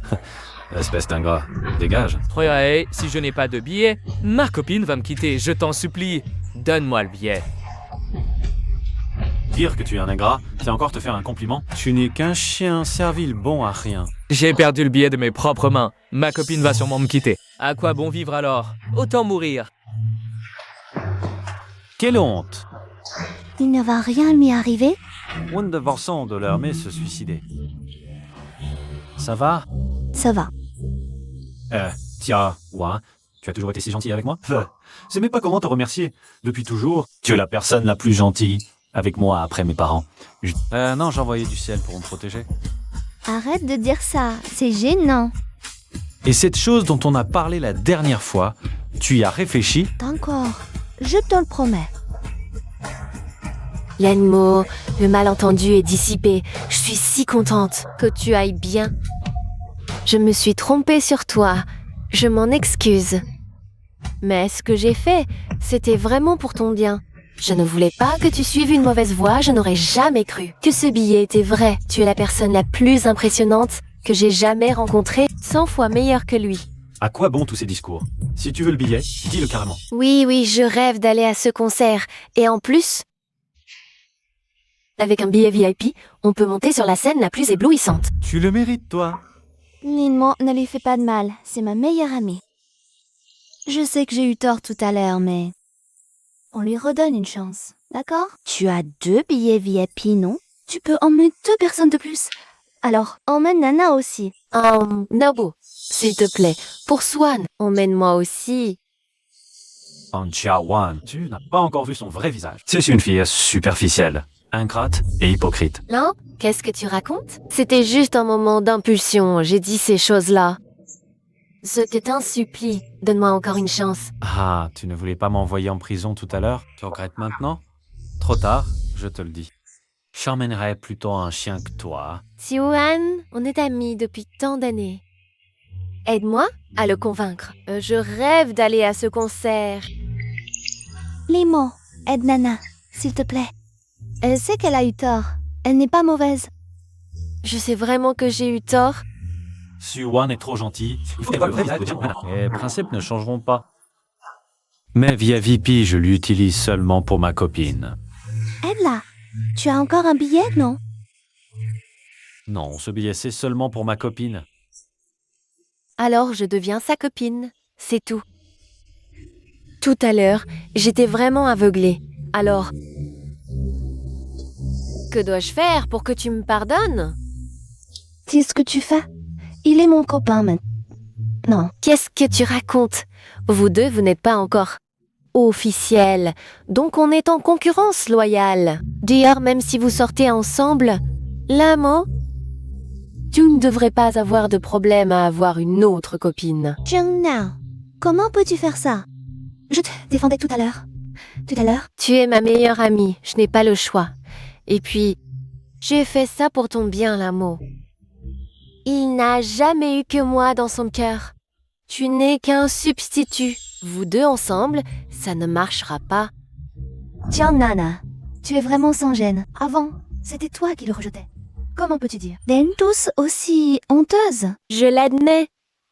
Espèce d'ingrat. Dégage. Frère Hey, si je n'ai pas de billet, ma copine va me quitter, je t'en supplie. Donne-moi le billet. Dire que tu es un ingrat, c'est encore te faire un compliment. Tu n'es qu'un chien servile bon à rien. J'ai perdu le billet de mes propres mains. Ma copine va sûrement me quitter. À quoi bon vivre alors? Autant mourir. Quelle honte! Il ne va rien lui arriver? Wondervorson de l'armée se suicider. Ça va? Ça va. Tiens, ouais, tu as toujours été si gentil avec moi. Je sais même pas comment te remercier. Depuis toujours, tu es la personne la plus gentille avec moi après mes parents. Non, j'envoyais du ciel pour me protéger. Arrête de dire ça, c'est gênant. Et cette chose dont on a parlé la dernière fois, tu y as réfléchi? D'accord, je te le promets. Yanmo, le malentendu est dissipé. Je suis si contente que tu ailles bien. Je me suis trompée sur toi. Je m'en excuse. Mais ce que j'ai fait, c'était vraiment pour ton bien. Je ne voulais pas que tu suives une mauvaise voie, je n'aurais jamais cru que ce billet était vrai. Tu es la personne la plus impressionnante que j'ai jamais rencontrée, 100 fois meilleure que lui. À quoi bon tous ces discours? Si tu veux le billet, dis-le carrément. Oui, je rêve d'aller à ce concert. Et en plus, avec un billet VIP, on peut monter sur la scène la plus éblouissante. Tu le mérites, toi. Linmo, ne lui fais pas de mal, c'est ma meilleure amie. Je sais que j'ai eu tort tout à l'heure, mais... on lui redonne une chance, d'accord? Tu as 2 billets VIP, non? Tu peux emmener 2 personnes de plus. Alors, emmène Nana aussi. Nobu, s'il te plaît, pour Swan, emmène-moi aussi. Anchawan, tu n'as pas encore vu son vrai visage. C'est une fille superficielle, ingrate et hypocrite. Non? Qu'est-ce que tu racontes? C'était juste un moment d'impulsion, j'ai dit ces choses-là. C'était un supplie, donne-moi encore une chance. Ah, tu ne voulais pas m'envoyer en prison tout à l'heure? Tu regrettes maintenant? Trop tard, je te le dis. J'emmènerais plutôt un chien que toi. Siouan, on est amis depuis tant d'années. Aide-moi à le convaincre. Je rêve d'aller à ce concert. Linmo, aide Nana, s'il te plaît. Elle sait qu'elle a eu tort. Elle n'est pas mauvaise. Je sais vraiment que j'ai eu tort. Suwan est trop gentil. Il faut que le vrai visage de Jiang. Les principes ne changeront pas. Mais via VIP, je l'utilise seulement pour ma copine. Aide-la. Tu as encore un billet, non? Non, ce billet, c'est seulement pour ma copine. Alors je deviens sa copine. C'est tout. Tout à l'heure, j'étais vraiment aveuglée. Alors, que dois-je faire pour que tu me pardonnes? Dis ce que tu fais. Il est mon copain maintenant. Non. Qu'est-ce que tu racontes? Vous deux, vous n'êtes pas encore officiels. Donc on est en concurrence loyale. D'ailleurs, même si vous sortez ensemble, Lamo, tu ne devrais pas avoir de problème à avoir une autre copine. Jiang, comment peux-tu faire ça? Je te défendais tout à l'heure. Tu es ma meilleure amie, je n'ai pas le choix. Et puis, j'ai fait ça pour ton bien, Lamo. Il n'a jamais eu que moi dans son cœur. Tu n'es qu'un substitut. Vous deux ensemble, ça ne marchera pas. Tiens, Nana, tu es vraiment sans gêne. Avant, c'était toi qui le rejetais. Comment peux-tu dire? D'être tous aussi honteuse. Je l'admets.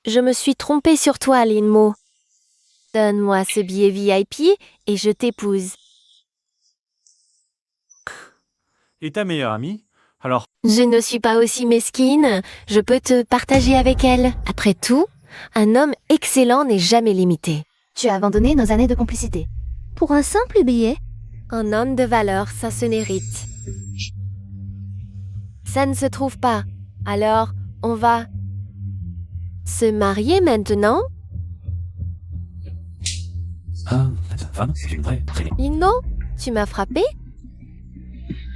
Je me suis trompée sur toi, Linmo. Donne-moi ce billet VIP et je t'épouse. Et ta meilleure amie? Alors, Je ne suis pas aussi mesquine. Je peux te partager avec elle. Après tout, un homme excellent n'est jamais limité. Tu as abandonné nos années de complicité. Pour un simple billet? Un homme de valeur, ça se mérite. Ça ne se trouve pas. Alors, on va... Se marier maintenant? Cette femme, c'est une vraie traînée. Lino, tu m'as frappé?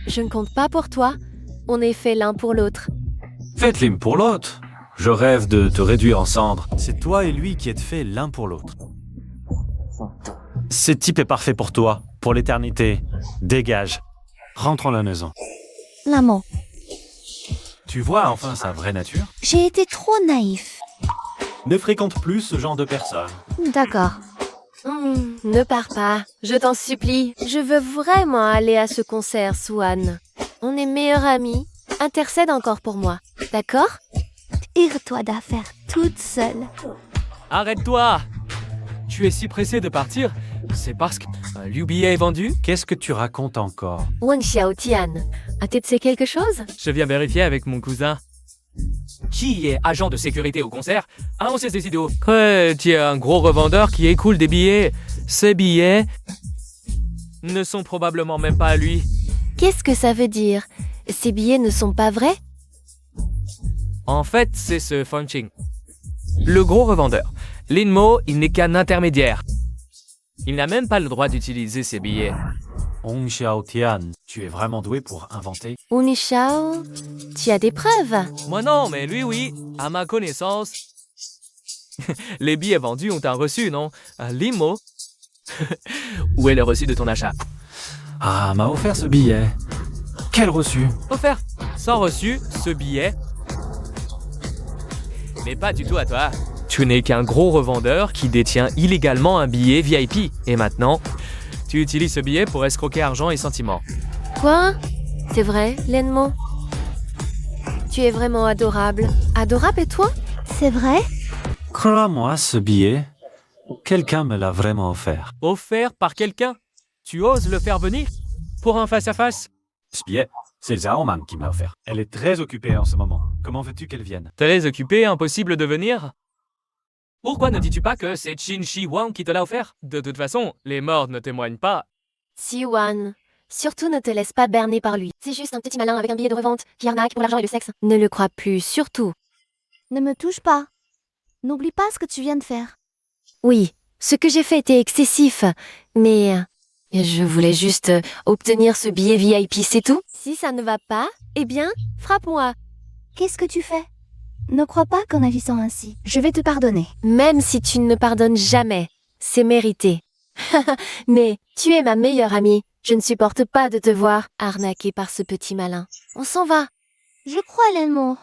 Je ne compte pas pour toi. On est fait l'un pour l'autre. Faites l'une pour l'autre. Je rêve de te réduire en cendres. C'est toi et lui qui êtes faits l'un pour l'autre. Ce type est parfait pour toi, pour l'éternité. Dégage. Rentrons à la maison. L'amant, Tu vois enfin sa vraie nature? j'ai été trop naïf. Ne fréquente plus ce genre de personnes. D'accord. Ne pars pas, je t'en supplie. Je veux vraiment aller à ce concert, Swan. On est meilleurs amis. Intercède encore pour moi, d'accord? Tire-toi d'affaire toute seule. Arrête-toi! Tu es si pressé de partir? C'est parce que le billet est vendu? Qu'est-ce que tu racontes encore? Wang Xiaotian, as-tu de quelque chose? Je viens vérifier avec mon cousin. Qui est agent de sécurité au concert? Ah, on sait ces idiots. Ouais, tu es un gros revendeur qui écoule des billets. Ces billets ne sont probablement même pas à lui. Qu'est-ce que ça veut dire? Ces billets ne sont pas vrais? En fait, c'est ce Fanching. Le gros revendeur. Linmo, il n'est qu'un intermédiaire. Il n'a même pas le droit d'utiliser ces billets. Hong Xiaotian. Tu es vraiment doué pour inventer. Unishao, tu as des preuves? Moi non, mais lui oui, à ma connaissance. Les billets vendus ont un reçu, non? Un limo. Où est le reçu de ton achat? Ah, m'a offert ce billet. Quel reçu? Offert. Sans reçu, ce billet n'est pas du tout à toi. Tu n'es qu'un gros revendeur qui détient illégalement un billet VIP. Et maintenant, tu utilises ce billet pour escroquer argent et sentiments. Quoi? C'est vrai, Lenmo? Tu es vraiment adorable. Adorable et toi? C'est vrai? Crois-moi, ce billet, quelqu'un me l'a vraiment offert. Offert par quelqu'un? Tu oses le faire venir? Pour un face-à-face? Ce billet, c'est Zhao Man qui me l'a offert. Elle est très occupée en ce moment. Comment veux-tu qu'elle vienne? Très occupé, impossible de venir? Pourquoi ne dis-tu pas que c'est Qin Shi Huang qui te l'a offert? De toute façon, les morts ne témoignent pas. Siwan, surtout ne te laisse pas berner par lui. C'est juste un petit malin avec un billet de revente qui arnaque pour l'argent et le sexe. Ne le crois plus, surtout. Ne me touche pas. N'oublie pas ce que tu viens de faire. Oui, ce que j'ai fait était excessif, mais je voulais juste obtenir ce billet VIP, c'est tout. Si ça ne va pas, eh bien, frappe-moi. Qu'est-ce que tu fais? Ne crois pas qu'en agissant ainsi, je vais te pardonner. Même si tu ne pardonnes jamais, c'est mérité. Mais tu es ma meilleure amie. Je ne supporte pas de te voir arnaqué par ce petit malin. On s'en va. Je crois, Lenmo.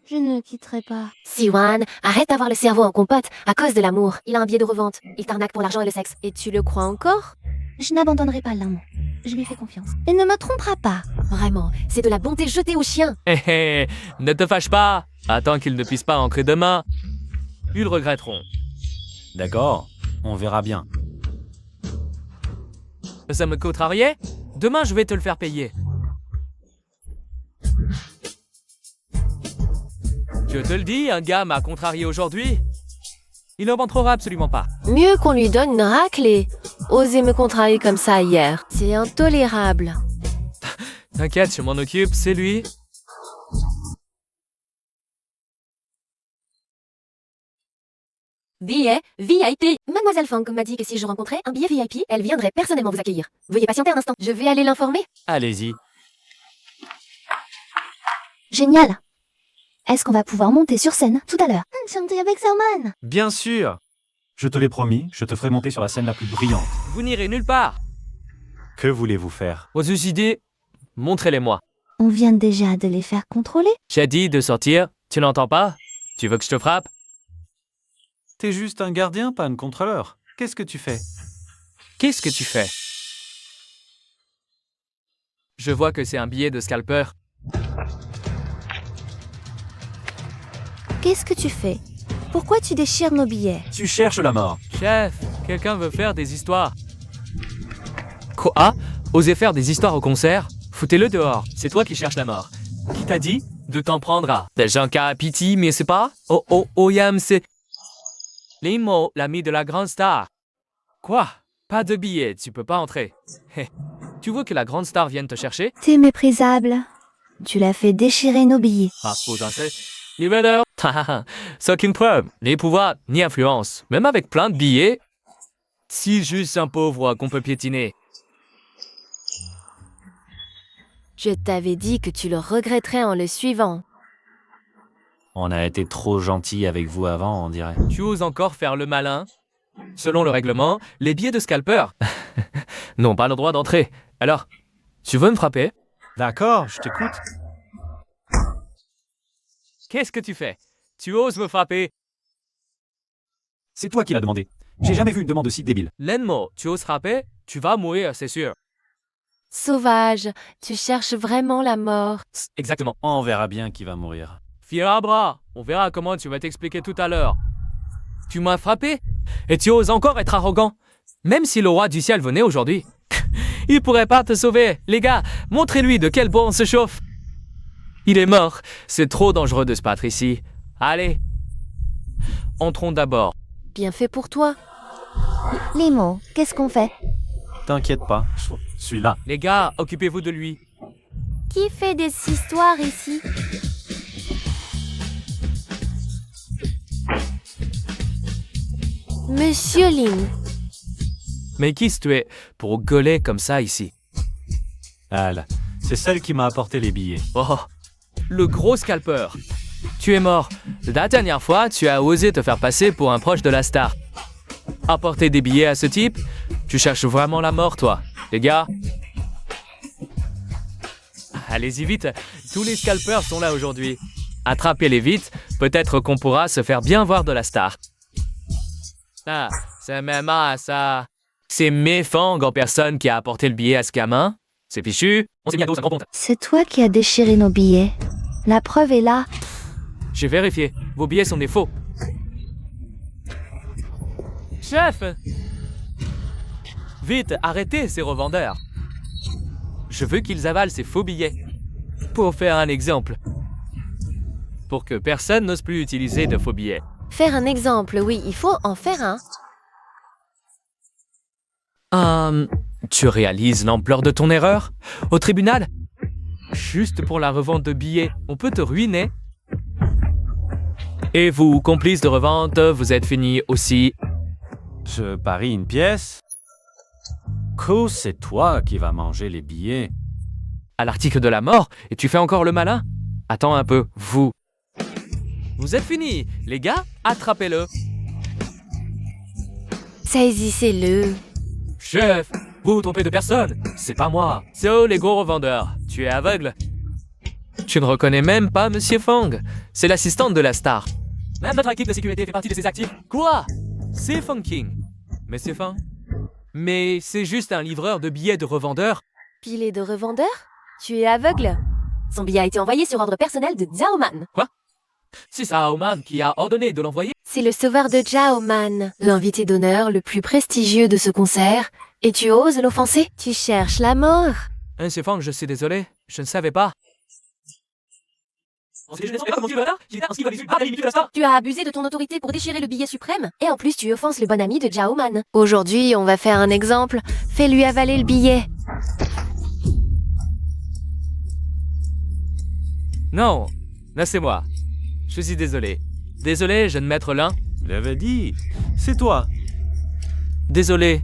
Je ne le quitterai pas. Siwan, arrête d'avoir le cerveau en compote à cause de l'amour. Il a un billet de revente. Il t'arnaque pour l'argent et le sexe. Et tu le crois encore? Je n'abandonnerai pas l'amant. Je lui fais confiance. Il ne me trompera pas. Vraiment, c'est de la bonté jetée au chien. Hé hé, ne te fâche pas. Attends qu'ils ne puissent pas entrer demain. Ils le regretteront. D'accord, on verra bien. Ça me contrariait? Demain, je vais te le faire payer. Je te le dis, un gars m'a contrarié aujourd'hui. Il ne rentrera absolument pas. Mieux qu'on lui donne une raclée. Oser me contrarier comme ça hier. C'est intolérable. T'inquiète, je m'en occupe, c'est lui. Billet VIP. Mademoiselle Fang m'a dit que si je rencontrais un billet VIP, elle viendrait personnellement vous accueillir. Veuillez patienter un instant. Je vais aller l'informer. Allez-y. Génial. Est-ce qu'on va pouvoir monter sur scène tout à l'heure? Chanter avec Salman. Bien sûr. Je te l'ai promis, je te ferai monter sur la scène la plus brillante. Vous n'irez nulle part. Que voulez-vous faire? Vos idées, montrez-les-moi. On vient déjà de les faire contrôler. J'ai dit de sortir, tu n'entends pas? Tu veux que je te frappe? T'es juste un gardien, pas un contrôleur. Qu'est-ce que tu fais? Qu'est-ce que tu fais? Je vois que c'est un billet de scalper. Qu'est-ce que tu fais? Pourquoi tu déchires nos billets? Tu cherches la mort. Chef, quelqu'un veut faire des histoires. Quoi? Osez faire des histoires au concert? Foutez-le dehors. C'est toi qui cherches la mort. Qui t'a dit de t'en prendre à des gens qui a pitié, mais c'est pas? Oh, Yam, c'est... Limo, l'ami de la grande star. Quoi? Pas de billet, tu peux pas entrer. Hé, tu veux que la grande star vienne te chercher? T'es méprisable. Tu l'as fait déchirer nos billets. Ah, suppose un c'est... Libérateur. Sans qu'une preuve, ni pouvoir, ni influence. Même avec plein de billets, si juste un pauvre qu'on peut piétiner. Je t'avais dit que tu le regretterais en le suivant. On a été trop gentil avec vous avant, on dirait. Tu oses encore faire le malin? Selon le règlement, les billets de scalper n'ont pas le droit d'entrer. Alors, tu veux me frapper? D'accord, je t'écoute. Qu'est-ce que tu fais? Tu oses me frapper? C'est toi qui l'as demandé. J'ai jamais vu une demande aussi débile. Lenmo, tu oses frapper? Tu vas mourir, c'est sûr. Sauvage, tu cherches vraiment la mort. Exactement. On verra bien qui va mourir. Fiera, on verra comment tu vas t'expliquer tout à l'heure. Tu m'as frappé? Et tu oses encore être arrogant? Même si le roi du ciel venait aujourd'hui, il pourrait pas te sauver. Les gars, montrez-lui de quel bois on se chauffe. Il est mort. C'est trop dangereux de se battre ici. Allez. Entrons d'abord. Bien fait pour toi. Limo, qu'est-ce qu'on fait? T'inquiète pas. Je suis là. Les gars, occupez-vous de lui. Qui fait des histoires ici? Monsieur Lin, Mais qui tu es pour gueuler comme ça ici? Elle. C'est celle qui m'a apporté les billets. Oh, le gros scalper. Tu es mort. La dernière fois, tu as osé te faire passer pour un proche de la star. Apporter des billets à ce type? Tu cherches vraiment la mort, toi. Les gars? Allez-y vite, tous les scalpers sont là aujourd'hui. Attrapez-les vite, peut-être qu'on pourra se faire bien voir de la star. Ah, c'est même ça. C'est Méfang en personne qui a apporté le billet à ce gamin. C'est fichu, on s'est mis à dos 50 comptes. C'est toi qui as déchiré nos billets. La preuve est là. J'ai vérifié, vos billets sont des faux. Chef! Vite, arrêtez ces revendeurs. Je veux qu'ils avalent ces faux billets. Pour faire un exemple. Pour que personne n'ose plus utiliser de faux billets. faire un exemple, oui, il faut en faire un. Tu réalises l'ampleur de ton erreur? Au tribunal? Juste pour la revente de billets, on peut te ruiner. Et vous, complices de revente, vous êtes finis aussi. Je parie une pièce. Ko, c'est toi qui vas manger les billets. À l'article de la mort, et tu fais encore le malin? Attends un peu, vous. Vous êtes finis, les gars, attrapez-le. Saisissez-le. Chef, vous vous trompez de personne, c'est pas moi. C'est eux les gros revendeurs, tu es aveugle. Tu ne reconnais même pas Monsieur Fang, c'est l'assistante de la star. Même notre équipe de sécurité fait partie de ses actifs. Quoi? C'est Fang King. Monsieur Fang? Mais c'est juste un livreur de billets de revendeurs. Pilé de revendeur? Tu es aveugle? Son billet a été envoyé sur ordre personnel de Zhao Man. C'est Saoman qui a ordonné de l'envoyer. C'est le sauveur de Zhao Man, l'invité d'honneur le plus prestigieux de ce concert. Et tu oses l'offenser? Tu cherches la mort. Monsieur Fang, je suis désolé, je ne savais pas. Tu as abusé de ton autorité pour déchirer le billet suprême. Et en plus, tu offenses le bon ami de Zhao Man. Aujourd'hui, on va faire un exemple. Fais-lui avaler le billet. Non, laissez-moi. Je suis désolé. Désolé, jeune maître Lin. Je l'avais dit. C'est toi. Désolé.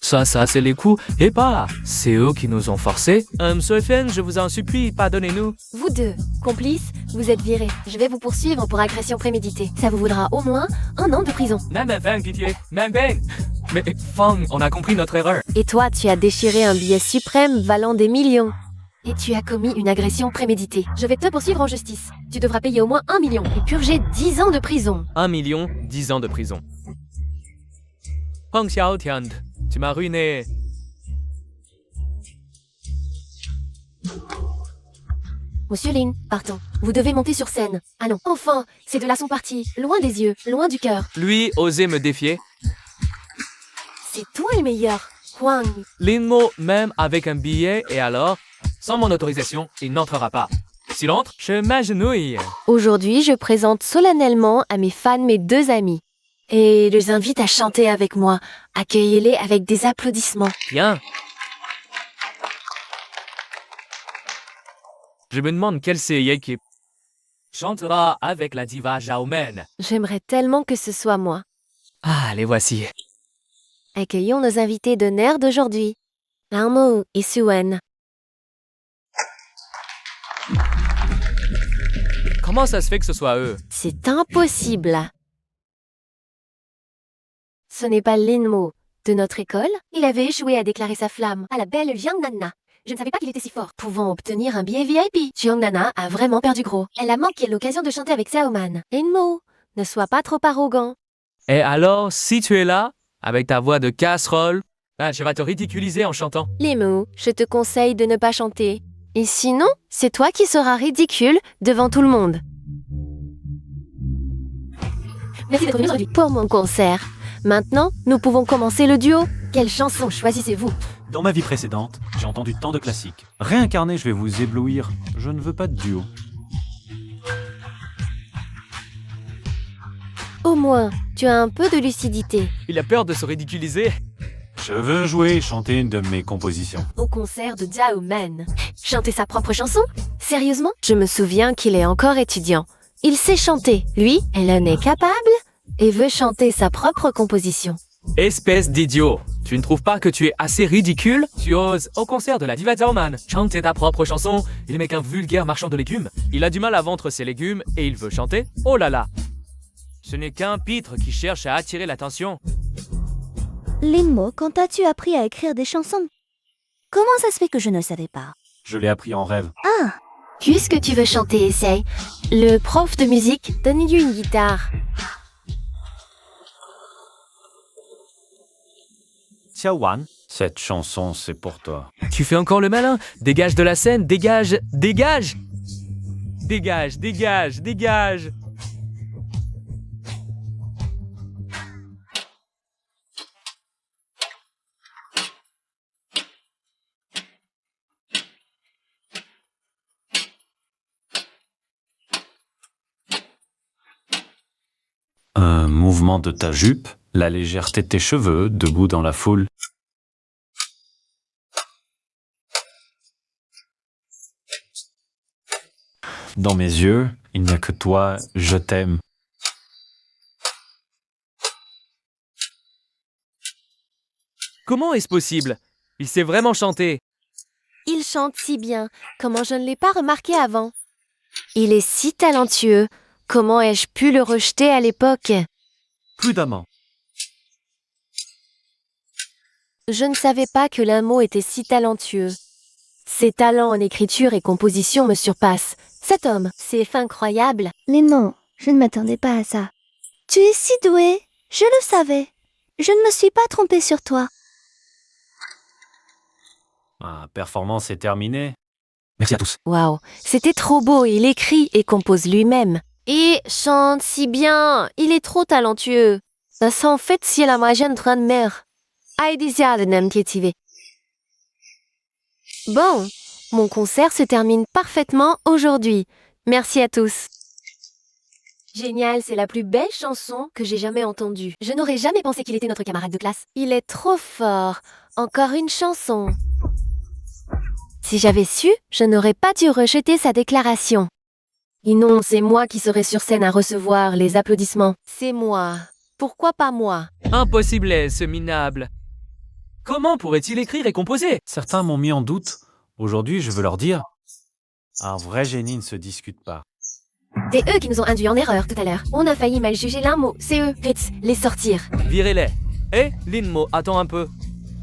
Ça, c'est les coups. Et pas. C'est eux qui nous ont forcés. Monsieur Feng, je vous en supplie, pardonnez-nous. Vous deux, complices, vous êtes virés. Je vais vous poursuivre pour agression préméditée. Ça vous vaudra au moins 1 an de prison. Même Feng, pitié. Même Feng. Mais Fang, on a compris notre erreur. Et toi, tu as déchiré un billet suprême valant des millions. Et tu as commis une agression préméditée. Je vais te poursuivre en justice. Tu devras payer au moins 1 million et purger 10 ans de prison. 1 million, 10 ans de prison. Fang Xiaotian, tu m'as ruiné. Monsieur Lin, partons. Vous devez monter sur scène. Ah non, enfin, ces deux-là sont partis. Loin des yeux, loin du cœur. Lui, osait me défier. C'est toi le meilleur. Huang. Linmo, même avec un billet, et alors, sans mon autorisation, il n'entrera pas. S'il entre, je m'agenouille. Aujourd'hui, je présente solennellement à mes fans mes 2 amis. et les invite à chanter avec moi. Accueillez-les avec des applaudissements. Bien. Je me demande quelle c'est qui chantera avec la diva Xiaomen. J'aimerais tellement que ce soit moi. Ah, les voici. Accueillons nos invités d'honneur d'aujourd'hui. Lanmo et Suwen. Comment ça se fait que ce soit eux? C'est impossible. Ce n'est pas Linmo de notre école. Il avait échoué à déclarer sa flamme à la belle Jiang Nana. Je ne savais pas qu'il était si fort. Pouvant obtenir un billet VIP. Jiang Nana a vraiment perdu gros. Elle a manqué l'occasion de chanter avec Xiaoman. Linmo, ne sois pas trop arrogant. Et alors, si tu es là, avec ta voix de casserole, je vais te ridiculiser en chantant. Linmo, je te conseille de ne pas chanter. Et sinon, c'est toi qui seras ridicule devant tout le monde. Merci d'être venu aujourd'hui pour mon concert. Maintenant, nous pouvons commencer le duo. Quelle chanson choisissez-vous? Dans ma vie précédente, j'ai entendu tant de classiques. Réincarné, je vais vous éblouir. Je ne veux pas de duo. Au moins, tu as un peu de lucidité. Il a peur de se ridiculiser. Je veux jouer et chanter une de mes compositions. Au concert de Xiaoman. Chanter sa propre chanson? Sérieusement? Je me souviens qu'il est encore étudiant. Il sait chanter. Lui, elle en est capable et veut chanter sa propre composition. Espèce d'idiot. Tu ne trouves pas que tu es assez ridicule? Tu oses, au concert de la diva Xiaoman, chanter ta propre chanson? Il n'est qu'un vulgaire marchand de légumes. Il a du mal à vendre ses légumes et il veut chanter? Oh là là! Ce n'est qu'un pitre qui cherche à attirer l'attention. Linmo, quand as-tu appris à écrire des chansons? Comment ça se fait que je ne savais pas? Je l'ai appris en rêve. Ah, Puisque tu veux chanter, essaye. Le prof de musique, donne-lui une guitare. Xiaowan, cette chanson, c'est pour toi. Tu fais encore le malin? Dégage de la scène, dégage, dégage! Dégage, dégage, dégage! Un mouvement de ta jupe, la légèreté de tes cheveux, debout dans la foule. Dans mes yeux, il n'y a que toi, je t'aime. Comment est-ce possible? Il sait vraiment chanter. Il chante si bien. Comment je ne l'ai pas remarqué avant? Il est si talentueux. Comment ai-je pu le rejeter à l'époque? Prudemment. Je ne savais pas que Linmo était si talentueux. Ses talents en écriture et composition me surpassent. Cet homme, c'est incroyable. Linmo, je ne m'attendais pas à ça. Tu es si doué, je le savais. Je ne me suis pas trompée sur toi. La performance est terminée. Merci à tous. Waouh, c'était trop beau. Il écrit et compose lui-même. Et chante si bien. Il est trop talentueux. Ça s'en fait si la magie de mère. Bon, mon concert se termine parfaitement aujourd'hui. Merci à tous. Génial, c'est la plus belle chanson que j'ai jamais entendue. Je n'aurais jamais pensé qu'il était notre camarade de classe. Il est trop fort. Encore une chanson. Si j'avais su, je n'aurais pas dû rejeter sa déclaration. Et non, c'est moi qui serai sur scène à recevoir les applaudissements. C'est moi. Pourquoi pas moi? Impossible, ce minable. Comment pourrait-il écrire et composer? Certains m'ont mis en doute. Aujourd'hui, je veux leur dire, un vrai génie ne se discute pas. C'est eux qui nous ont induits en erreur tout à l'heure. On a failli mal juger Linmo. C'est eux. Vite, les sortir. Virez-les. Hé, Linmo, attends un peu.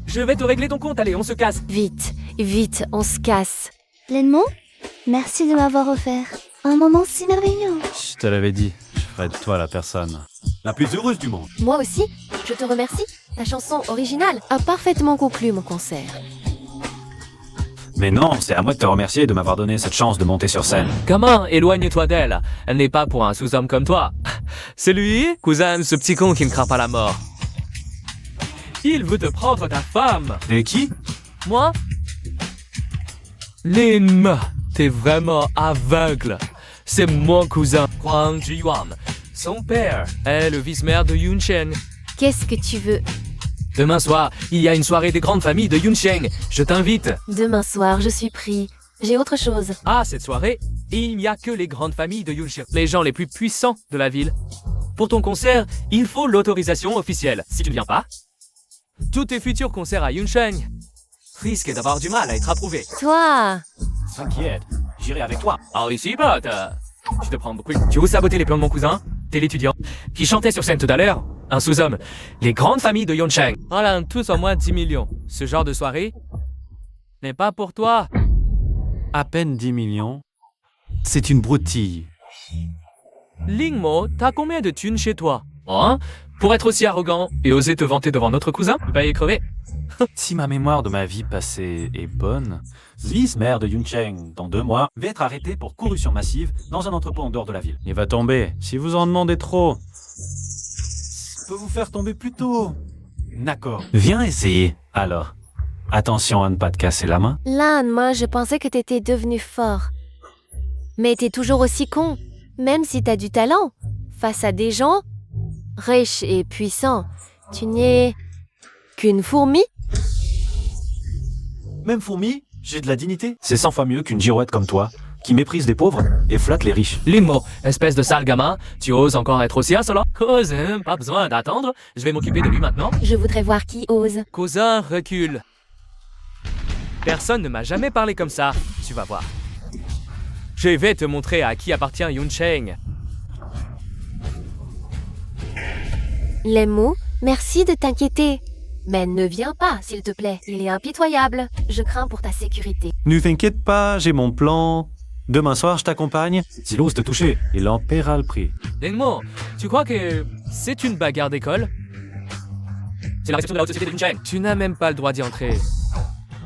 Je vais te régler ton compte, allez, on se casse. Vite, vite, on se casse. Linmo, merci de m'avoir offert un moment si merveilleux. Je te l'avais dit, je ferai de toi la personne La plus heureuse du monde. Moi aussi, je te remercie. Ta chanson originale a parfaitement conclu mon concert. Mais non, c'est à moi de te remercier de m'avoir donné cette chance de monter sur scène. Gamin, éloigne-toi d'elle. Elle n'est pas pour un sous-homme comme toi. C'est lui, cousin, ce petit con qui ne craint pas la mort. Il veut te prendre ta femme. Et qui? Moi? Lin, t'es vraiment aveugle. C'est mon cousin, Huang Jiyuan. Son père est le vice-maire de Yuncheng. Qu'est-ce que tu veux? Demain soir, il y a une soirée des grandes familles de Yuncheng. Je t'invite. Demain soir, je suis pris. J'ai autre chose. À cette soirée, il n'y a que les grandes familles de Yuncheng, les gens les plus puissants de la ville. Pour ton concert, il faut l'autorisation officielle. Si tu ne viens pas, tous tes futurs concerts à Yuncheng risquent d'avoir du mal à être approuvés. Toi, T'inquiète, j'irai avec toi. Ah ici, pote. Je te prends beaucoup. Tu oses saboter les plans de mon cousin? T'es l'étudiant qui chantait sur scène tout à l'heure. Un sous-homme. Les grandes familles de Yuncheng. Voilà, tous au moins 10 millions. Ce genre de soirée n'est pas pour toi. À peine 10 millions. C'est une broutille. Lingmo, t'as combien de thunes chez toi? Hein? Pour être aussi arrogant et oser te vanter devant notre cousin? Tu vas y crever. Si ma mémoire de ma vie passée est bonne, Vice-maire de Yuncheng, dans 2 mois, va être arrêté pour corruption massive dans un entrepôt en dehors de la ville. il va tomber. Si vous en demandez trop. Je peux vous faire tomber plus tôt. D'accord. Viens essayer. Alors, attention à ne pas te casser la main. Lan, moi, je pensais que t'étais devenu fort. Mais t'es toujours aussi con. Même si t'as du talent. Face à des gens riches et puissants, tu n'es qu'une fourmi. Même fourmi, j'ai de la dignité. C'est 100 fois mieux qu'une girouette comme toi, qui méprise les pauvres et flatte les riches. Lingmo, espèce de sale gamin, tu oses encore être aussi insolent? Cousin, pas besoin d'attendre. Je vais m'occuper de lui maintenant. Je voudrais voir qui ose. Cousin, recule. Personne ne m'a jamais parlé comme ça. Tu vas voir. Je vais te montrer à qui appartient Yuncheng. Lemo, merci de t'inquiéter. Mais ne viens pas, s'il te plaît. Il est impitoyable. Je crains pour ta sécurité. Ne t'inquiète pas, j'ai mon plan. Demain soir, je t'accompagne. S'il ose te toucher. Il en paiera le prix. Lingmo, tu crois que c'est une bagarre d'école? C'est la réception de la haute société de Yuncheng. Tu n'as même pas le droit d'y entrer.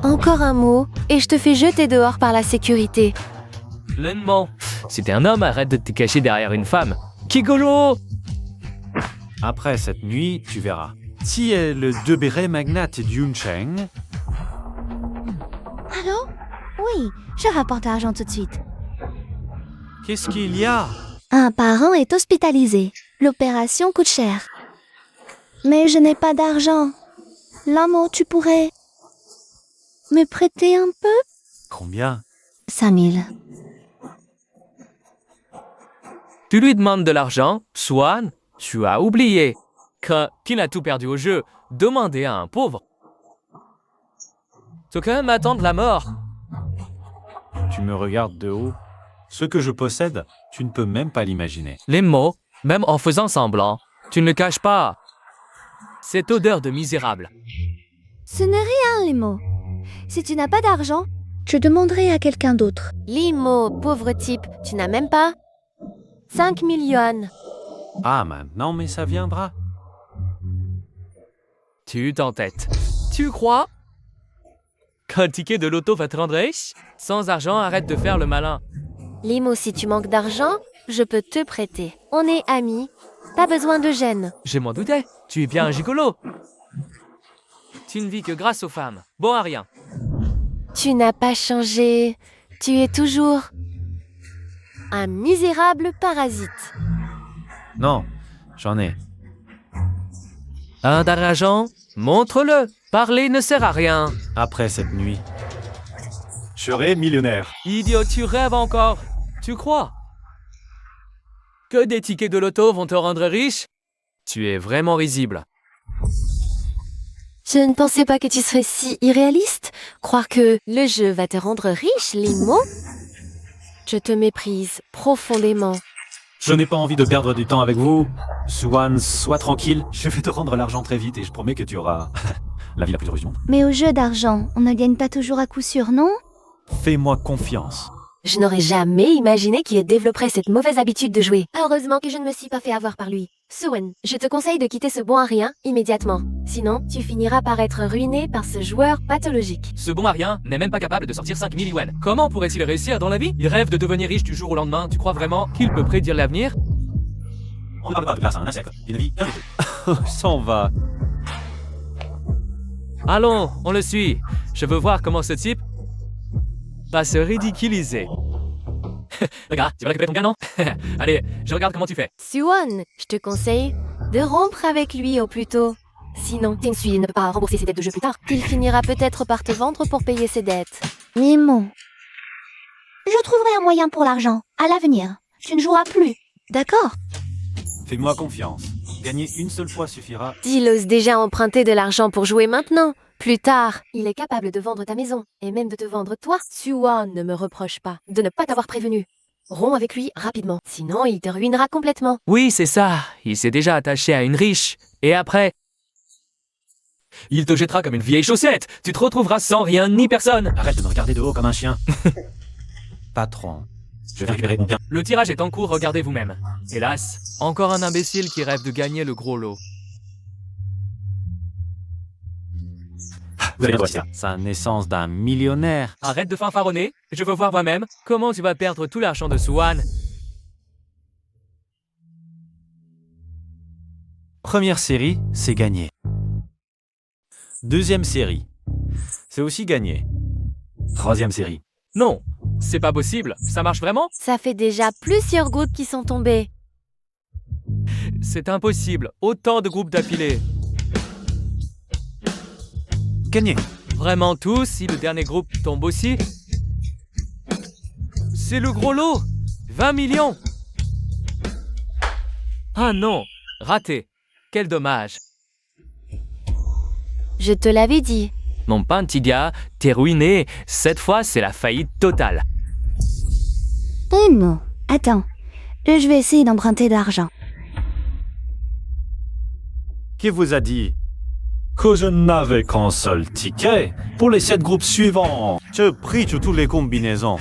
Encore un mot, et je te fais jeter dehors par la sécurité. Lingmo, si t'es un homme, arrête de te cacher derrière une femme. Kigolo! Après cette nuit, tu verras. Si est le degré magnate Yuncheng, Allô? Oui, je rapporte l'argent tout de suite. qu'est-ce qu'il y a? Un parent est hospitalisé. L'opération coûte cher. Mais je n'ai pas d'argent. Lamo, tu pourrais me prêter un peu? Combien? 5 000. Tu lui demandes de l'argent, Swan, tu as oublié qu'il a tout perdu au jeu. Demander à un pauvre. C'est quand même attendre la mort. Tu me regardes de haut. Ce que je possède, tu ne peux même pas l'imaginer. Les mots, même en faisant semblant, tu ne le caches pas. Cette odeur de misérable. Ce n'est rien, Limo. Si tu n'as pas d'argent, je demanderai à quelqu'un d'autre. Limo, pauvre type, tu n'as même pas 5 millions. Ah, maintenant, mais ça viendra. Tu t'entêtes. Tu crois qu'un ticket de loto va te rendre riche? Sans argent, arrête de faire le malin. Limo, si tu manques d'argent, je peux te prêter. On est amis. Pas besoin de gêne. Je m'en doutais. Tu es bien un gigolo. Tu ne vis que grâce aux femmes. Bon à rien. Tu n'as pas changé. Tu es toujours un misérable parasite. Non, j'en ai. Un d'argent? Montre-le. Parler ne sert à rien. Après cette nuit. Je serai millionnaire. Idiot, tu rêves encore. Tu crois que des tickets de loto vont te rendre riche? Tu es vraiment risible. Je ne pensais pas que tu serais si irréaliste. Croire que le jeu va te rendre riche, Limo? Je te méprise profondément. Je n'ai pas envie de perdre du temps avec vous. Swan, sois tranquille. Je vais te rendre l'argent très vite et je promets que tu auras la vie la plus heureuse du monde. Mais au jeu d'argent, on ne gagne pas toujours à coup sûr, non? Fais-moi confiance. Je n'aurais jamais imaginé qu'il développerait cette mauvaise habitude de jouer. Heureusement que je ne me suis pas fait avoir par lui. Suwen, je te conseille de quitter ce bon à rien immédiatement. Sinon, tu finiras par être ruiné par ce joueur pathologique. Ce bon à rien n'est même pas capable de sortir 5000 yuan. Comment pourrait-il réussir dans la vie? Il rêve de devenir riche du jour au lendemain. Tu crois vraiment qu'il peut prédire l'avenir? On ne parle pas de grâce à un insecte. Il ne vit qu'un des deux. S'en va. Allons, on le suit. Je veux voir comment ce type va se ridiculiser. Regarde, tu vas récupérer ton gain, non? Allez, je regarde comment tu fais. Suwon, je te conseille de rompre avec lui au plus tôt. Sinon, Tengsui ne peut pas rembourser ses dettes de jeu plus tard. Il finira peut-être par te vendre pour payer ses dettes. Mimo. Je trouverai un moyen pour l'argent. À l'avenir. Tu ne joueras plus. D'accord? Fais-moi confiance. Gagner une seule fois suffira. Il ose déjà emprunter de l'argent pour jouer maintenant. Plus tard, il est capable de vendre ta maison et même de te vendre toi. Suwon ne me reproche pas de ne pas t'avoir prévenu. Romps avec lui rapidement, sinon il te ruinera complètement. Oui, c'est ça. Il s'est déjà attaché à une riche. Et après... il te jettera comme une vieille chaussette. Tu te retrouveras sans rien ni personne. Arrête de me regarder de haut comme un chien. Patron, Je vais récupérer mon bien. Le tirage est en cours, regardez vous-même. Hélas, encore un imbécile qui rêve de gagner le gros lot. Vous allez bien voir ça. sa naissance d'un millionnaire. Arrête de fanfaronner, je veux voir moi-même comment tu vas perdre tout l'argent de Swan. Première série, c'est gagné. Deuxième série, c'est aussi gagné. Troisième série. Non, c'est pas possible, ça marche vraiment? Ça fait déjà plusieurs gouttes qui sont tombées. C'est impossible, autant de groupes d'affilée. Gagné. Vraiment tous, si le dernier groupe tombe aussi? C'est le gros lot! 20 millions! Ah non, raté. Quel dommage. Je te l'avais dit. Mon Pantidia, t'es ruiné. Cette fois, c'est la faillite totale. Mimo. Attends. Je vais essayer d'emprunter de l'argent. Qui vous a dit? Que je n'avais qu'un seul ticket pour les 7 groupes suivants. Je prie de toutes les combinaisons.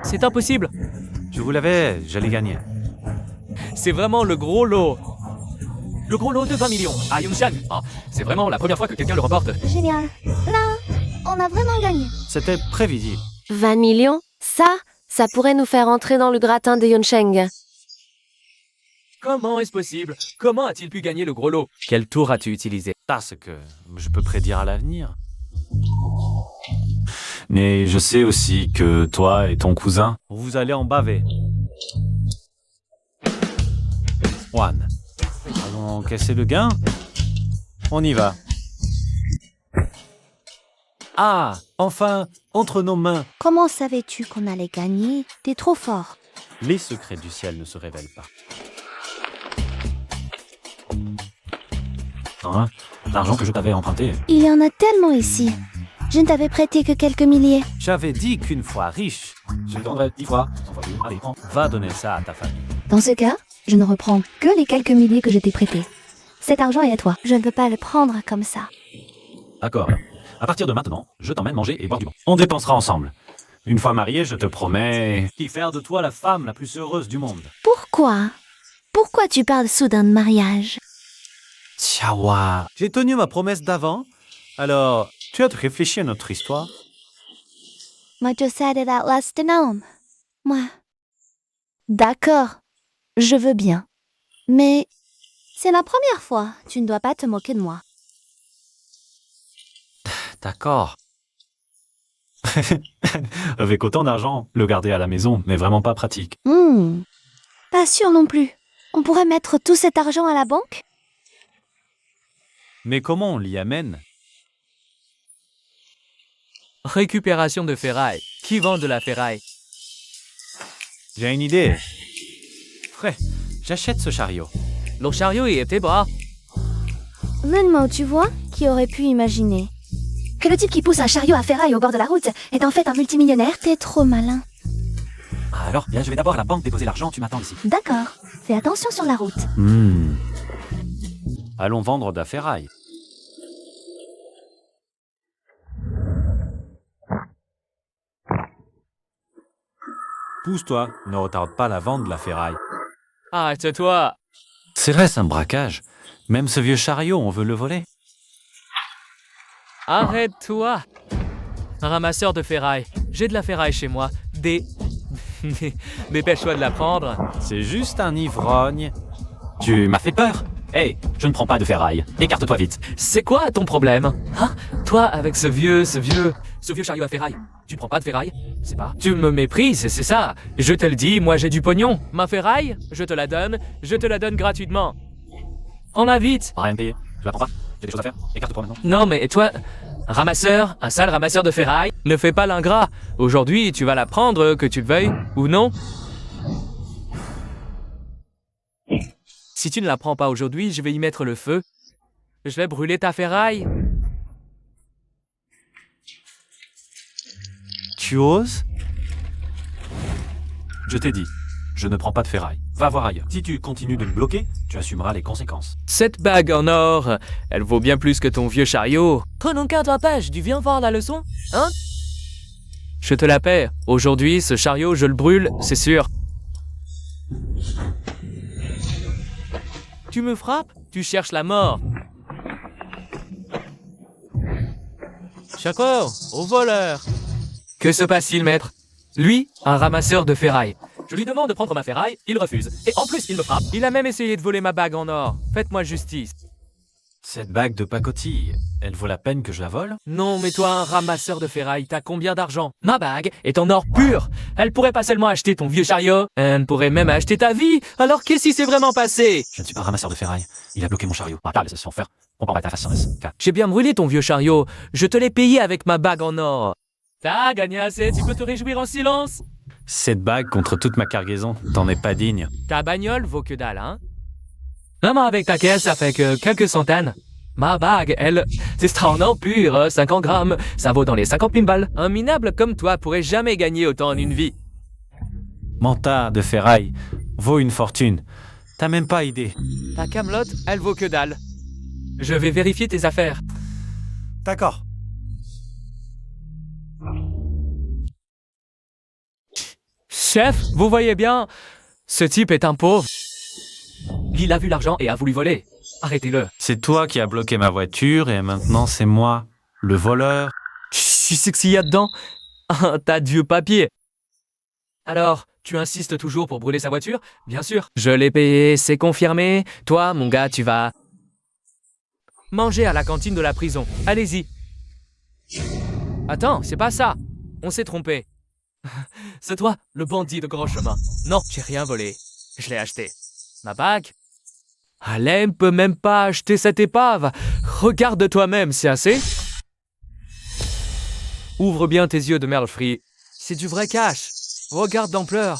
C'est impossible. Je vous l'avais, j'allais gagner. C'est vraiment le gros lot. Le gros lot de 20 millions à Yongxiang. Ah, c'est vraiment la première fois que quelqu'un le remporte. Génial. Là, on a vraiment gagné. C'était prévisible. 20 millions? Ça pourrait nous faire entrer dans le gratin de Yongsheng. Comment est-ce possible? Comment a-t-il pu gagner le gros lot? Quel tour as-tu utilisé? Parce que je peux prédire à l'avenir. Mais je sais aussi que toi et ton cousin... Vous allez en baver. Juan, allons casser le gain? On y va. Ah, enfin, entre nos mains. Comment savais-tu qu'on allait gagner? T'es trop fort. Les secrets du ciel ne se révèlent pas. Hein, l'argent que je t'avais emprunté. Il y en a tellement ici. Je ne t'avais prêté que quelques milliers. J'avais dit qu'une fois riche, Je te donnerai 10 fois. 100 fois plus. Allez, prends. va donner ça à ta famille. Dans ce cas, je ne reprends que les quelques milliers que je t'ai prêtés. Cet argent est à toi. Je ne peux pas le prendre comme ça. D'accord. À partir de maintenant, je t'emmène manger et boire du bon. On dépensera ensemble. Une fois marié, je te promets... Qui faire de toi la femme la plus heureuse du monde. Pourquoi? Pourquoi tu parles soudain de mariage? Tiawa, j'ai tenu ma promesse d'avant. Alors, tu as réfléchi à notre histoire? Moi, je said it out last known. Moi. D'accord. Je veux bien. Mais c'est la première fois. Tu ne dois pas te moquer de moi. D'accord. Avec autant d'argent, le garder à la maison n'est vraiment pas pratique. Pas sûr non plus. On pourrait mettre tout cet argent à la banque? Mais comment on l'y amène? Récupération de ferraille. Qui vend de la ferraille? J'ai une idée. Frère, j'achète ce chariot. Le chariot y était bras. Lunmo, tu vois? Qui aurait pu imaginer? Que le type qui pousse un chariot à ferraille au bord de la route est en fait un multimillionnaire? T'es trop malin. Alors, bien, je vais d'abord à la banque déposer l'argent, tu m'attends ici. D'accord. Fais attention sur la route. Allons vendre de la ferraille. Pousse-toi, ne retarde pas la vente de la ferraille. Arrête-toi. Serait-ce un braquage? Même ce vieux chariot, on veut le voler. Arrête-toi. Un ramasseur de ferraille. J'ai de la ferraille chez moi. Dépêche-toi de la prendre. C'est juste un ivrogne. Tu m'as fait peur. Hey, je ne prends pas de ferraille. Écarte-toi vite. C'est quoi ton problème? Hein? Toi, avec ce vieux chariot à ferraille. Tu prends pas de ferraille? C'est pas. Tu me méprises, c'est ça. Je te le dis, moi j'ai du pognon. Ma ferraille, je te la donne gratuitement. On a vite. Rien payé. Je la prends pas. J'ai des choses à faire. Écarte-toi maintenant. Non mais toi, un sale ramasseur de ferraille, ne fais pas l'ingrat. Aujourd'hui, tu vas la prendre, que tu le veuilles ou non. Si tu ne la prends pas aujourd'hui, je vais y mettre le feu. Je vais brûler ta ferraille. Tu oses? Je t'ai dit, je ne prends pas de ferraille. Va voir ailleurs. Si tu continues de me bloquer, tu assumeras les conséquences. Cette bague en or, elle vaut bien plus que ton vieux chariot. Prenons qu'un drapage, tu viens voir la leçon? Hein? Je te la paie. Aujourd'hui, ce chariot, je le brûle, c'est sûr. Tu me frappes? Tu cherches la mort. Chaco, au voleur. Que se passe-t-il, maître? Lui, un ramasseur de ferraille. Je lui demande de prendre ma ferraille, il refuse. Et en plus, il me frappe. Il a même essayé de voler ma bague en or. Faites-moi justice. Cette bague de pacotille, elle vaut la peine que je la vole? Non, mais toi, un ramasseur de ferraille, t'as combien d'argent? Ma bague est en or pur. Elle pourrait pas seulement acheter ton vieux chariot, elle pourrait même acheter ta vie. Alors qu'est-ce qui s'est vraiment passé? Je ne suis pas ramasseur de ferraille. Il a bloqué mon chariot. Parle de son fer. On parle ta façon. J'ai bien brûlé ton vieux chariot. Je te l'ai payé avec ma bague en or. T'as gagné assez, tu peux te réjouir en silence. Cette bague contre toute ma cargaison, t'en es pas digne. Ta bagnole vaut que dalle, hein? Maman, avec ta caisse, ça fait que quelques centaines. Ma bague, elle, c'est en or pur, 50 grammes, ça vaut dans les 50 000 balles. Un minable comme toi pourrait jamais gagner autant en une vie. Mon tas de ferraille vaut une fortune. T'as même pas idée. Ta camelote, elle vaut que dalle. Je vais vérifier tes affaires. D'accord. Chef, vous voyez bien, ce type est un pauvre. Il a vu l'argent et a voulu voler. Arrêtez-le. C'est toi qui as bloqué ma voiture et maintenant c'est moi, le voleur. Tu sais ce qu'il y a dedans? Un tas de vieux papiers. Alors, tu insistes toujours pour brûler sa voiture? Bien sûr. Je l'ai payé, c'est confirmé. Toi, mon gars, tu vas manger à la cantine de la prison. Allez-y. Attends, c'est pas ça. On s'est trompé. C'est toi, le bandit de grand chemin. Non, j'ai rien volé. Je l'ai acheté. Ma bague? Alain peut même pas acheter cette épave. Regarde toi-même, c'est assez? Ouvre bien tes yeux de merle free. C'est du vrai cash. Regarde l'ampleur.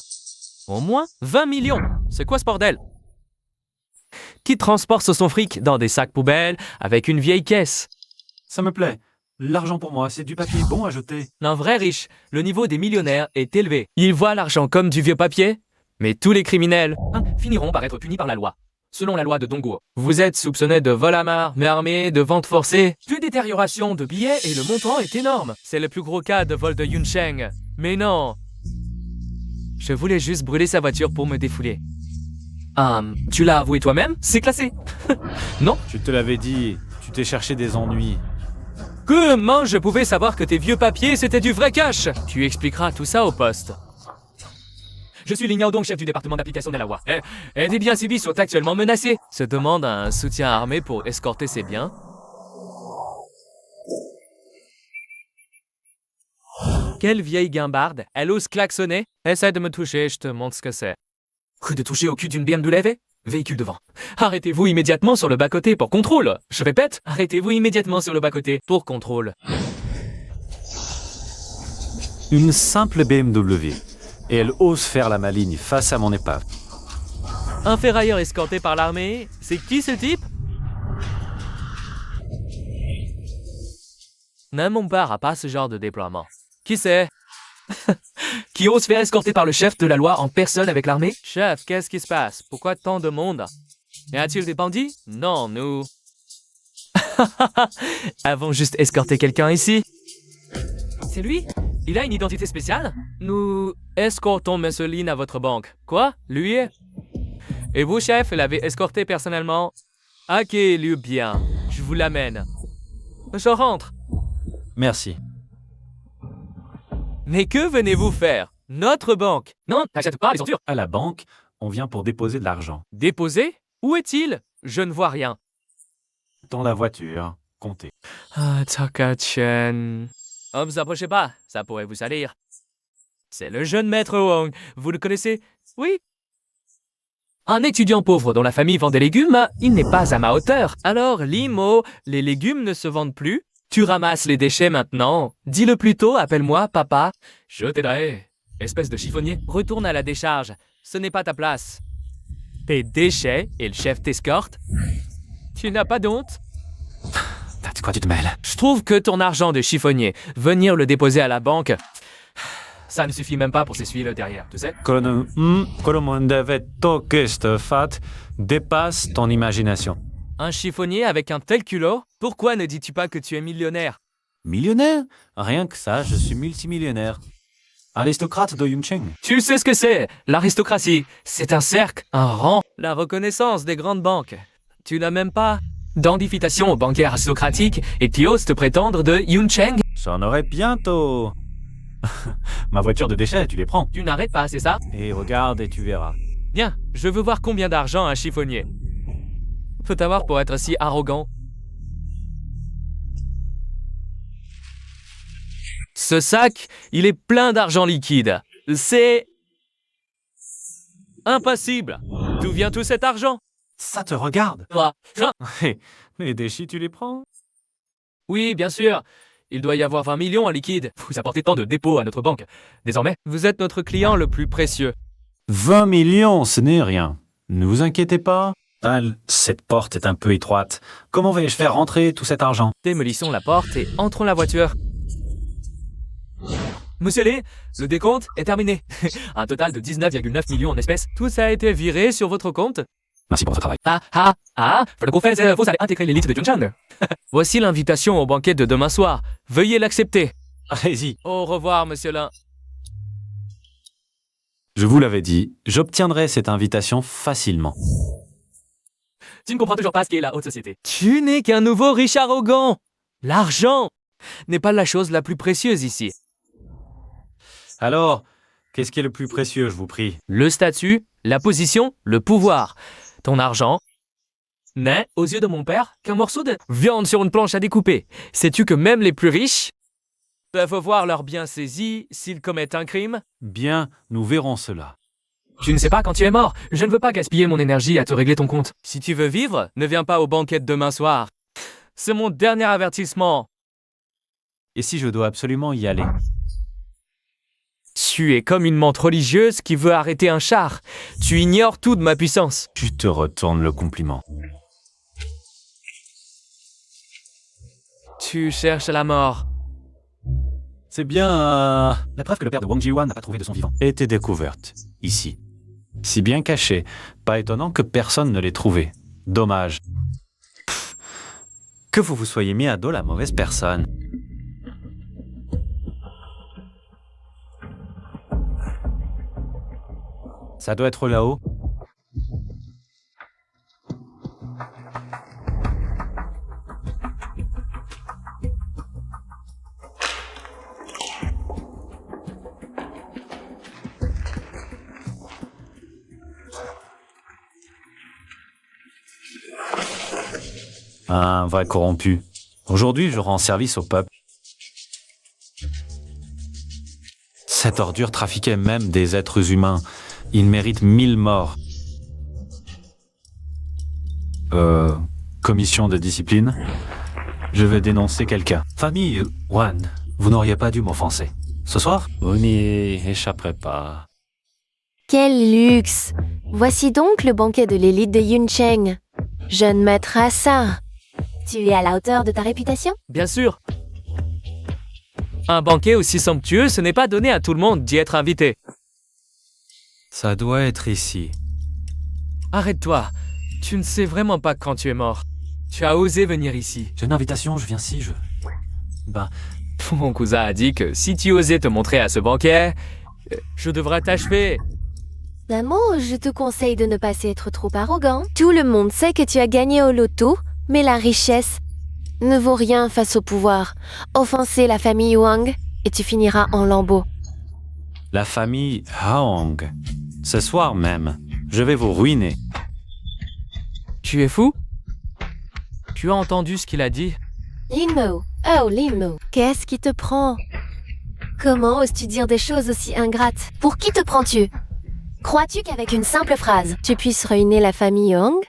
Au moins 20 millions. C'est quoi ce bordel? Qui transporte son fric dans des sacs poubelles avec une vieille caisse? Ça me plaît. L'argent pour moi, c'est du papier bon à jeter. Un vrai riche, le niveau des millionnaires est élevé. Ils voient l'argent comme du vieux papier, mais tous les criminels finiront par être punis par la loi. Selon la loi de Dongo, vous êtes soupçonné de vol à main, armé, de vente forcée, de détérioration de billets et le montant est énorme. C'est le plus gros cas de vol de Yuncheng. Mais non. Je voulais juste brûler sa voiture pour me défouler. Tu l'as avoué toi-même? C'est classé. Non? Je te l'avais dit, tu t'es cherché des ennuis. Comment je pouvais savoir que tes vieux papiers c'était du vrai cash? Tu expliqueras tout ça au poste. Je suis Ling Yaodong, chef du département d'application de la loi. Et des biens civils sont actuellement menacés. Se demande un soutien armé pour escorter ces biens. Quelle vieille guimbarde. Elle ose klaxonner. Essaie de me toucher, je te montre ce que c'est. Coup de toucher au cul d'une BMW? Véhicule devant. Arrêtez-vous immédiatement sur le bas-côté pour contrôle. Je répète, arrêtez-vous immédiatement sur le bas-côté pour contrôle. Une simple BMW. Et elle ose faire la maligne face à mon épave. Un ferrailleur escorté par l'armée. C'est qui ce type? Même mon père a pas ce genre de déploiement. Qui c'est? Qui ose faire escorter par le chef de la loi en personne avec l'armée? Chef, qu'est-ce qui se passe? Pourquoi tant de monde? Y a-t-il des bandits? Non, nous... Avons juste escorté quelqu'un ici. C'est lui? Il a une identité spéciale? Nous escortons M. Lin à votre banque. Quoi? Lui? Et vous, chef, l'avez escorté personnellement? Ok, lui bien. Je vous l'amène. Je rentre. Merci. Mais que venez-vous faire? Notre banque? Non, t'achètes pas les ordures. À la banque, on vient pour déposer de l'argent. Déposer? Où est-il? Je ne vois rien. Dans la voiture. comptez. Ah, Taka-chen. Oh, vous approchez pas, ça pourrait vous salir. C'est le jeune maître Wong, vous le connaissez? Oui. Un étudiant pauvre dont la famille vend des légumes, il n'est pas à ma hauteur. Alors, Limo, les légumes ne se vendent plus? Tu ramasses les déchets maintenant. Dis-le plus tôt, appelle-moi papa. Je t'aiderai. Espèce de chiffonnier. Retourne à la décharge. Ce n'est pas ta place. Tes déchets et le chef t'escorte. Tu n'as pas d'honte? De quoi tu te mêles? Je trouve que ton argent de chiffonnier, venir le déposer à la banque, ça ne suffit même pas pour s'essuyer le derrière, tu sais? Fat dépasse ton imagination. Un chiffonnier avec un tel culot? Pourquoi ne dis-tu pas que tu es millionnaire? Millionnaire? Rien que ça, je suis multimillionnaire. Aristocrate de Yuncheng. Tu sais ce que c'est, l'aristocratie. C'est un cercle, un rang, la reconnaissance des grandes banques. Tu n'as même pas d'identification aux banquiers aristocratiques et tu oses te prétendre de Yuncheng? J'en aurai bientôt. Ma voiture de déchets, tu les prends. Tu n'arrêtes pas, c'est ça? Et regarde et tu verras. Bien, je veux voir combien d'argent a un chiffonnier. Faut avoir pour être si arrogant. Ce sac, il est plein d'argent liquide. C'est impossible. D'où vient tout cet argent? Ça te regarde. Les déchets, tu les prends? Oui, bien sûr. Il doit y avoir 20 millions en liquide. Vous apportez tant de dépôts à notre banque. Désormais, vous êtes notre client le plus précieux. 20 millions, ce n'est rien. Ne vous inquiétez pas. Cette porte est un peu étroite. Comment vais-je faire rentrer tout cet argent? Démolissons la porte et entrons la voiture. Monsieur Lee, le décompte est terminé. Un total de 19,9 millions en espèces. Tout ça a été viré sur votre compte? Merci pour votre travail. Vous allez intégrer l'élite de Junchang. Voici l'invitation au banquet de demain soir. Veuillez l'accepter. Allez-y. Au revoir, monsieur Lin. Je vous l'avais dit, j'obtiendrai cette invitation facilement. Tu ne comprends toujours pas ce qu'est la haute société. Tu n'es qu'un nouveau riche arrogant. L'argent n'est pas la chose la plus précieuse ici. Alors, qu'est-ce qui est le plus précieux, je vous prie? Le statut, la position, le pouvoir. Ton argent n'est, aux yeux de mon père, qu'un morceau de viande sur une planche à découper. Sais-tu que même les plus riches peuvent voir leurs biens saisis s'ils commettent un crime? Bien, nous verrons cela. Tu ne sais pas quand tu es mort. Je ne veux pas gaspiller mon énergie à te régler ton compte. Si tu veux vivre, ne viens pas au banquet de demain soir. C'est mon dernier avertissement. Et si je dois absolument y aller? Tu es comme une menthe religieuse qui veut arrêter un char. Tu ignores tout de ma puissance. Tu te retournes le compliment. Tu cherches la mort. C'est bien la preuve que le père de Wang Jiwan n'a pas trouvé de son vivant. Était découverte, ici. Si bien cachée, pas étonnant que personne ne l'ait trouvé. Dommage. Que vous vous soyez mis à dos la mauvaise personne. Ça doit être là-haut. Un vrai corrompu. Aujourd'hui, je rends service au peuple. Cette ordure trafiquait même des êtres humains. Il mérite 1000 morts. Commission de discipline. Je vais dénoncer quelqu'un. Famille Wan, vous n'auriez pas dû m'offenser. Ce soir, vous n'y échapperez pas. Quel luxe! Voici donc le banquet de l'élite de Yuncheng. Jeune maître Assa, tu es à la hauteur de ta réputation? Bien sûr. Un banquet aussi somptueux, ce n'est pas donné à tout le monde d'y être invité. Ça doit être ici. Arrête-toi. Tu ne sais vraiment pas quand tu es mort. Tu as osé venir ici. J'ai une invitation, je viens si je... Mon cousin a dit que si tu osais te montrer à ce banquet, je devrais t'achever. L'amour, je te conseille de ne pas être trop arrogant. Tout le monde sait que tu as gagné au loto, mais la richesse ne vaut rien face au pouvoir. Offenser la famille Wang et tu finiras en lambeaux. La famille Haong. Ce soir même, je vais vous ruiner. Tu es fou? Tu as entendu ce qu'il a dit? Linmo. Oh, Linmo. Qu'est-ce qui te prend? Comment oses-tu dire des choses aussi ingrates? Pour qui te prends-tu? Crois-tu qu'avec une simple phrase, tu puisses ruiner la famille Young?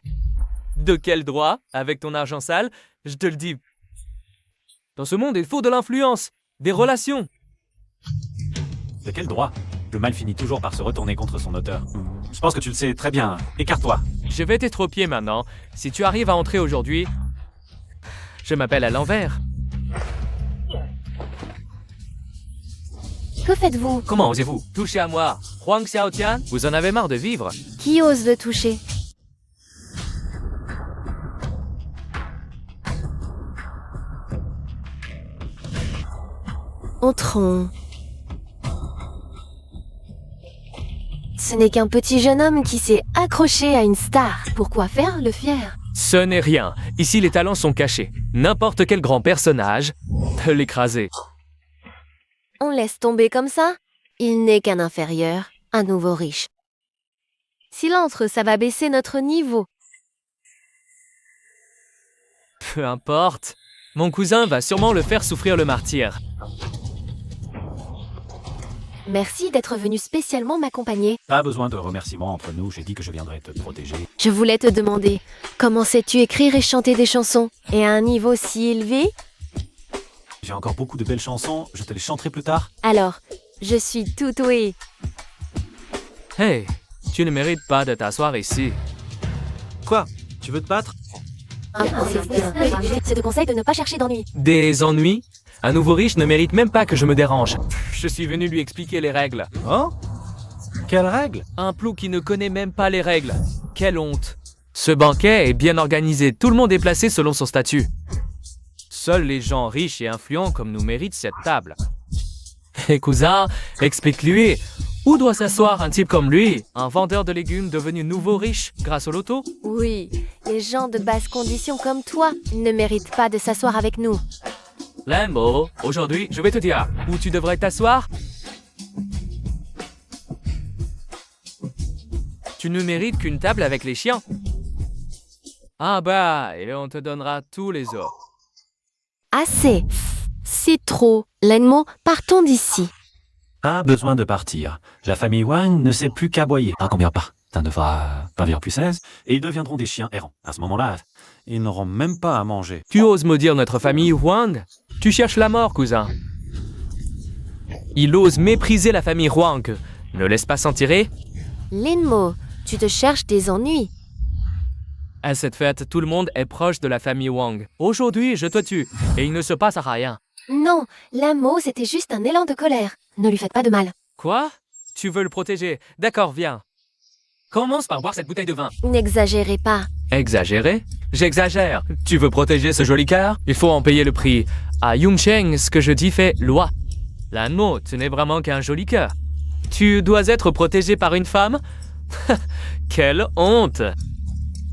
De quel droit? Avec ton argent sale? Je te le dis. Dans ce monde, il faut de l'influence, des relations. De quel droit? Le mal finit toujours par se retourner contre son auteur. Je pense que tu le sais très bien. Écarte-toi. Je vais t'estropier maintenant. Si tu arrives à entrer aujourd'hui, je m'appelle à l'envers. Que faites-vous? Comment osez-vous toucher à moi? Huang Xiaotian, vous en avez marre de vivre? Qui ose le toucher? Entrons. Ce n'est qu'un petit jeune homme qui s'est accroché à une star. Pourquoi faire le fier? Ce n'est rien. Ici, les talents sont cachés. N'importe quel grand personnage peut l'écraser. On laisse tomber comme ça? Il n'est qu'un inférieur, un nouveau riche. S'il entre, ça va baisser notre niveau. Peu importe. Mon cousin va sûrement le faire souffrir le martyr. Merci d'être venu spécialement m'accompagner. Pas besoin de remerciements entre nous. J'ai dit que je viendrais te protéger. Je voulais te demander, comment sais-tu écrire et chanter des chansons? Et à un niveau si élevé? J'ai encore beaucoup de belles chansons. Je te les chanterai plus tard. Alors, je suis tout ouïe. Hey, tu ne mérites pas de t'asseoir ici. Quoi? Tu veux te battre? Je te conseille de ne pas chercher d'ennui. Des ennuis? Un nouveau riche ne mérite même pas que je me dérange. Je suis venu lui expliquer les règles. Oh? Quelle règle? Un plou qui ne connaît même pas les règles. Quelle honte. Ce banquet est bien organisé. Tout le monde est placé selon son statut. Seuls les gens riches et influents comme nous méritent cette table. Et cousin, explique-lui. Où doit s'asseoir un type comme lui? Un vendeur de légumes devenu nouveau riche grâce au loto? Oui, les gens de basse condition comme toi ne méritent pas de s'asseoir avec nous. Lambo, aujourd'hui, je vais te dire où tu devrais t'asseoir. Tu ne mérites qu'une table avec les chiens. Ah bah, et on te donnera tous les os. Assez. C'est trop. Lenmo, partons d'ici. Pas besoin de partir. La famille Wang ne sait plus qu'aboyer. Un combien pas? Ça devra pas plus 16, et ils deviendront des chiens errants. À ce moment-là, Ils n'auront même pas à manger. Tu oses maudire notre famille Huang? Tu cherches la mort, cousin. Il ose mépriser la famille Huang. Ne laisse pas s'en tirer. Lenmo, tu te cherches des ennuis. À cette fête, tout le monde est proche de la famille Wang. Aujourd'hui, je te tue, et il ne se passera rien. Non, Lamo, c'était juste un élan de colère. Ne lui faites pas de mal. Quoi? Tu veux le protéger? D'accord, viens. Commence par boire cette bouteille de vin. N'exagérez pas. Exagéré? J'exagère. Tu veux protéger ce joli cœur? Il faut en payer le prix. À Yongcheng, ce que je dis fait loi. L'anneau, tu n'es vraiment qu'un joli cœur. Tu dois être protégé par une femme? Quelle honte!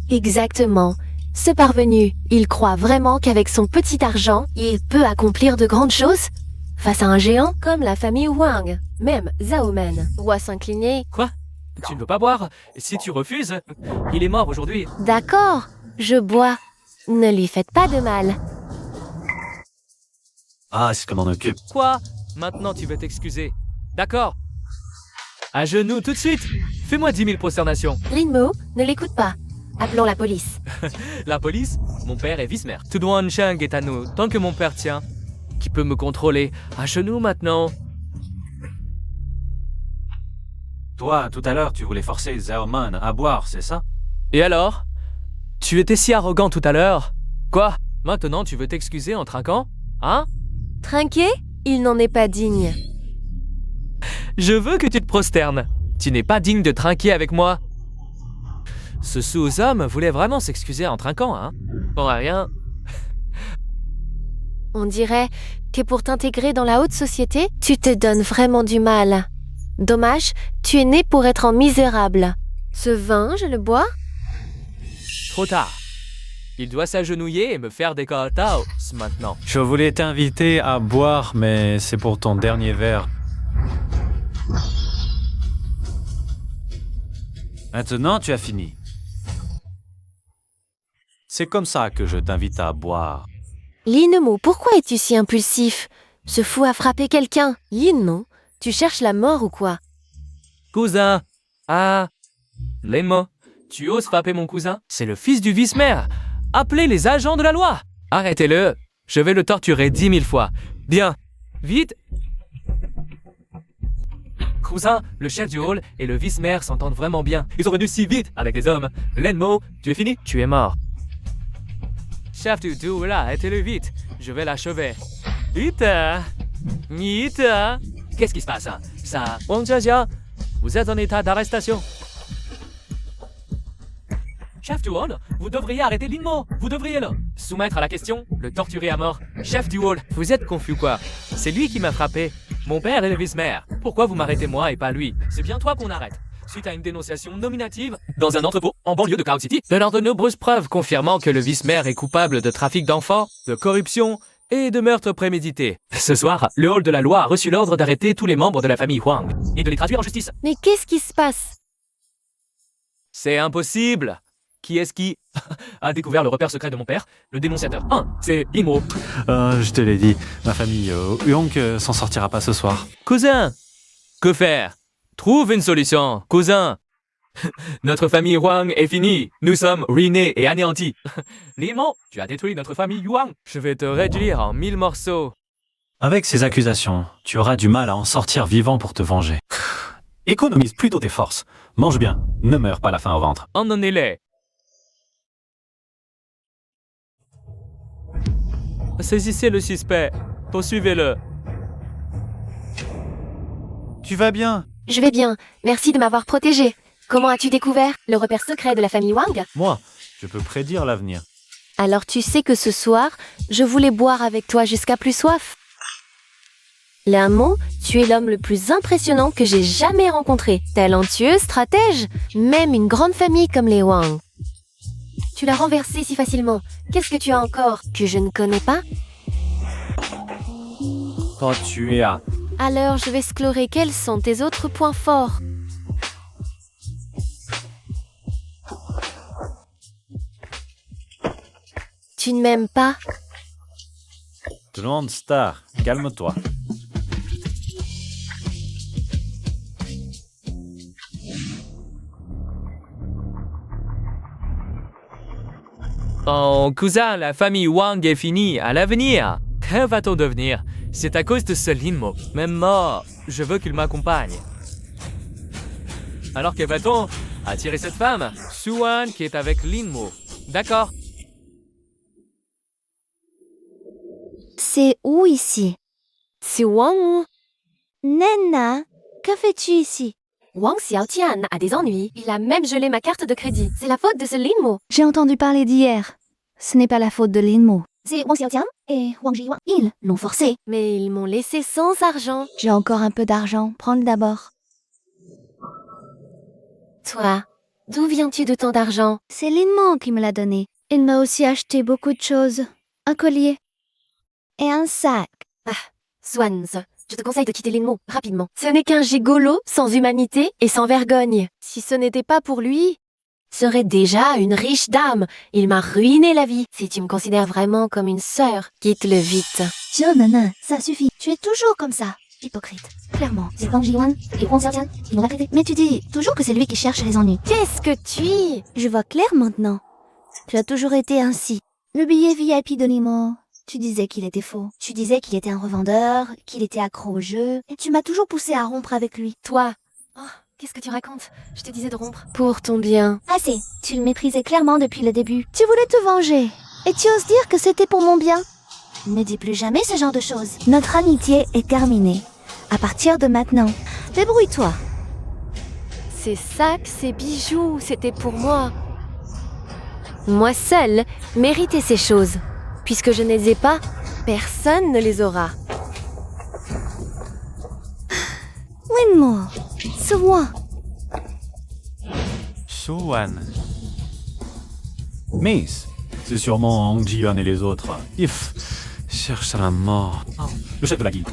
Exactement. Ce parvenu, il croit vraiment qu'avec son petit argent, il peut accomplir de grandes choses? Face à un géant comme la famille Wang, même Zhao Men doit s'incliner. Quoi? Tu ne veux pas boire? Si tu refuses, il est mort aujourd'hui. D'accord, je bois. Ne lui faites pas de mal. ah, c'est que m'en occupe. Quoi? Maintenant tu veux t'excuser. D'accord. À genoux tout de suite. Fais-moi 10 000 prosternations. Linmo, ne l'écoute pas. Appelons la police. La police? Mon père est vice-maire. Tuduan Chang est à nous, tant que mon père tient. Qui peut me contrôler? À genoux maintenant. Toi, tout à l'heure, tu voulais forcer Zhao Man à boire, c'est ça? Et alors? Tu étais si arrogant tout à l'heure. Quoi? Maintenant tu veux t'excuser en trinquant? Hein? Trinquer? Il n'en est pas digne. Je veux que tu te prosternes. Tu n'es pas digne de trinquer avec moi. Ce sous-homme voulait vraiment s'excuser en trinquant, hein? Pour rien. On dirait que pour t'intégrer dans la haute société, tu te donnes vraiment du mal. Dommage, tu es né pour être un misérable. Ce vin, je le bois? Trop tard. Il doit s'agenouiller et me faire des kataos maintenant. Je voulais t'inviter à boire, mais c'est pour ton dernier verre. Maintenant, tu as fini. C'est comme ça que je t'invite à boire. Linmo, pourquoi es-tu si impulsif? Ce fou a frappé quelqu'un. Linmo, tu cherches la mort ou quoi? Cousin. Ah. Lenmo, tu oses frapper mon cousin? C'est le fils du vice-maire. Appelez les agents de la loi. Arrêtez-le. Je vais le torturer 10 000 fois. Bien. Vite. Cousin, le chef du hall et le vice-maire s'entendent vraiment bien. Ils sont venus si vite avec les hommes. Lenmo, tu es fini? Tu es mort. Chef du duo là, arrêtez-le vite. Je vais l'achever. Vite. Vite. Qu'est-ce qui se passe? Ça, Wang Jiajia, vous êtes en état d'arrestation. Chef du hall, vous devriez arrêter Linmo. Vous devriez le soumettre à la question, le torturer à mort. Chef du hall, vous êtes confus quoi? C'est lui qui m'a frappé. Mon père est le vice-maire. Pourquoi vous m'arrêtez moi et pas lui? C'est bien toi qu'on arrête. Suite à une dénonciation nominative dans un entrepôt en banlieue de Cloud City, venant de nombreuses preuves confirmant que le vice-maire est coupable de trafic d'enfants, de corruption et de meurtre prémédité. Ce soir, le hall de la loi a reçu l'ordre d'arrêter tous les membres de la famille Huang et de les traduire en justice. Mais qu'est-ce qui se passe? C'est impossible. Qui est-ce qui a découvert le repère secret de mon père? Le dénonciateur 1, c'est Linmo. Je te l'ai dit, ma famille Huang s'en sortira pas ce soir. Cousin, que faire? Trouve une solution, cousin. Notre famille Huang est finie. Nous sommes ruinés et anéantis. Linmo, tu as détruit notre famille Huang. Je vais te réduire en 1000 morceaux. Avec ces accusations, tu auras du mal à en sortir vivant pour te venger. Économise plutôt tes forces. Mange bien, ne meurs pas la faim au ventre. Emmenez-les. Saisissez le suspect. Poursuivez-le. Tu vas bien? Je vais bien. Merci de m'avoir protégé. Comment as-tu découvert le repère secret de la famille Wang? Moi, je peux prédire l'avenir. Alors tu sais que ce soir, je voulais boire avec toi jusqu'à plus soif. Linmo, tu es l'homme le plus impressionnant que j'ai jamais rencontré. Talentueux, stratège, même une grande famille comme les Wang. Tu l'as renversé si facilement. Qu'est-ce que tu as encore que je ne connais pas? Oh, tu es à... Alors je vais explorer quels sont tes autres points forts. Tu ne m'aimes pas? Grande star, calme-toi. Oh, cousin, la famille Wang est finie. À l'avenir. Que va-t-on devenir? C'est à cause de ce Linmo. Même mort, je veux qu'il m'accompagne. Alors que va-t-on? Attirer cette femme? Suan qui est avec Linmo. D'accord. C'est où ici? C'est Wang. Nena, que fais-tu ici? Wang Xiaotian a des ennuis. Il a même gelé ma carte de crédit. C'est la faute de ce Linmo. J'ai entendu parler d'hier. Ce n'est pas la faute de Linmo. C'est Wang Xiaotian et Wang Jiwang. Ils l'ont forcé. Mais ils m'ont laissé sans argent. J'ai encore un peu d'argent. Prends-le d'abord. Toi, d'où viens-tu de tant d'argent? C'est Linmo qui me l'a donné. Il m'a aussi acheté beaucoup de choses. Un collier. Et un sac. Swans, je te conseille de quitter Linmo rapidement. Ce n'est qu'un gigolo sans humanité et sans vergogne. Si ce n'était pas pour lui, serait déjà une riche dame. Il m'a ruiné la vie. Si tu me considères vraiment comme une sœur, quitte-le vite. Tiens, Nana, ça suffit. Tu es toujours comme ça. Hypocrite. Clairement, c'est Wang Jiwan et Wang Xiaotian qui m'ont répété. Mais tu dis toujours que c'est lui qui cherche les ennuis. Qu'est-ce que tu es? Je vois clair maintenant. Tu as toujours été ainsi. Le billet VIP de Linmo. Tu disais qu'il était faux. Tu disais qu'il était un revendeur, qu'il était accro au jeu. Et tu m'as toujours poussé à rompre avec lui. Toi, qu'est-ce que tu racontes? Je te disais de rompre. Pour ton bien. Assez. Tu le méprisais clairement depuis le début. Tu voulais te venger. Et tu oses dire que c'était pour mon bien. Ne dis plus jamais ce genre de choses. Notre amitié est terminée. À partir de maintenant, débrouille-toi. Ces sacs, ces bijoux, c'était pour moi. Moi seule méritais ces choses. Puisque je ne les ai pas, personne ne les aura. Linmo, c'est moi. Suan. Miss, c'est sûrement Hong Jian et les autres. If cherche la mort. Le chef de la guilde.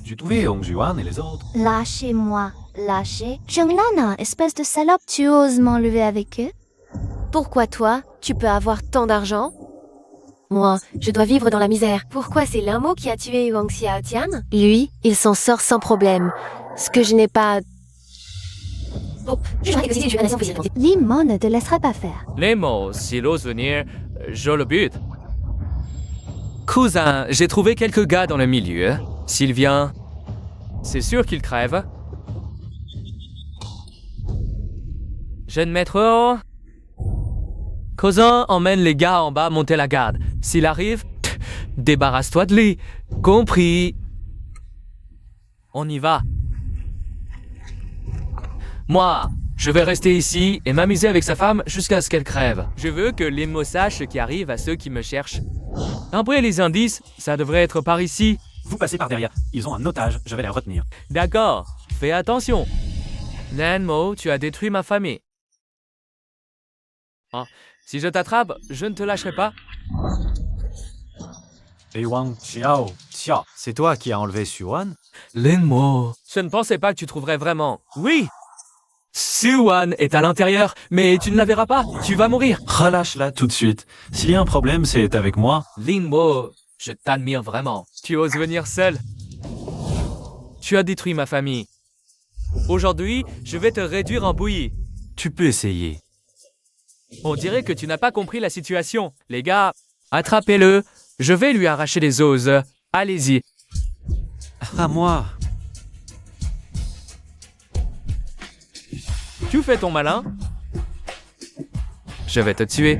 J'ai trouvé Hong Jian et les autres. Lâchez-moi. Lâchez. Nana, espèce de salope, tu oses m'enlever avec eux? Pourquoi toi, tu peux avoir tant d'argent? Moi, je dois vivre dans la misère. Pourquoi c'est Linmo qui a tué Wang Xiaotian? Lui, il s'en sort sans problème. Ce que je n'ai pas... Oh, je vais négocier, je vais analyser officiellement. Limon ne te laissera pas faire. Les mots, s'il ose venir, je le bute. Cousin, j'ai trouvé quelques gars dans le milieu. S'il vient, c'est sûr qu'il crève. Jeune maître, cousin, emmène les gars en bas monter la garde. S'il arrive, débarrasse-toi de lui. Compris. On y va. Moi, je vais rester ici et m'amuser avec sa femme jusqu'à ce qu'elle crève. Je veux que les mots sachent ce qui arrive à ceux qui me cherchent. Après les indices, ça devrait être par ici. Vous passez par derrière. Ils ont un otage, je vais les retenir. D'accord, fais attention. Nanmo, tu as détruit ma famille. Ah, si je t'attrape, je ne te lâcherai pas. Et Wang Xiao, Tia. C'est toi qui as enlevé Suwan? Linmo, je ne pensais pas que tu trouverais vraiment. Oui, Suwan est à l'intérieur, mais tu ne la verras pas. Tu vas mourir. Relâche-la tout de suite. S'il y a un problème, c'est avec moi. Linmo, je t'admire vraiment. Tu oses venir seul. Tu as détruit ma famille. Aujourd'hui, je vais te réduire en bouillie. Tu peux essayer. On dirait que tu n'as pas compris la situation. Les gars, attrapez-le. Je vais lui arracher les os. Allez-y. À moi. Tu fais ton malin. Je vais te tuer.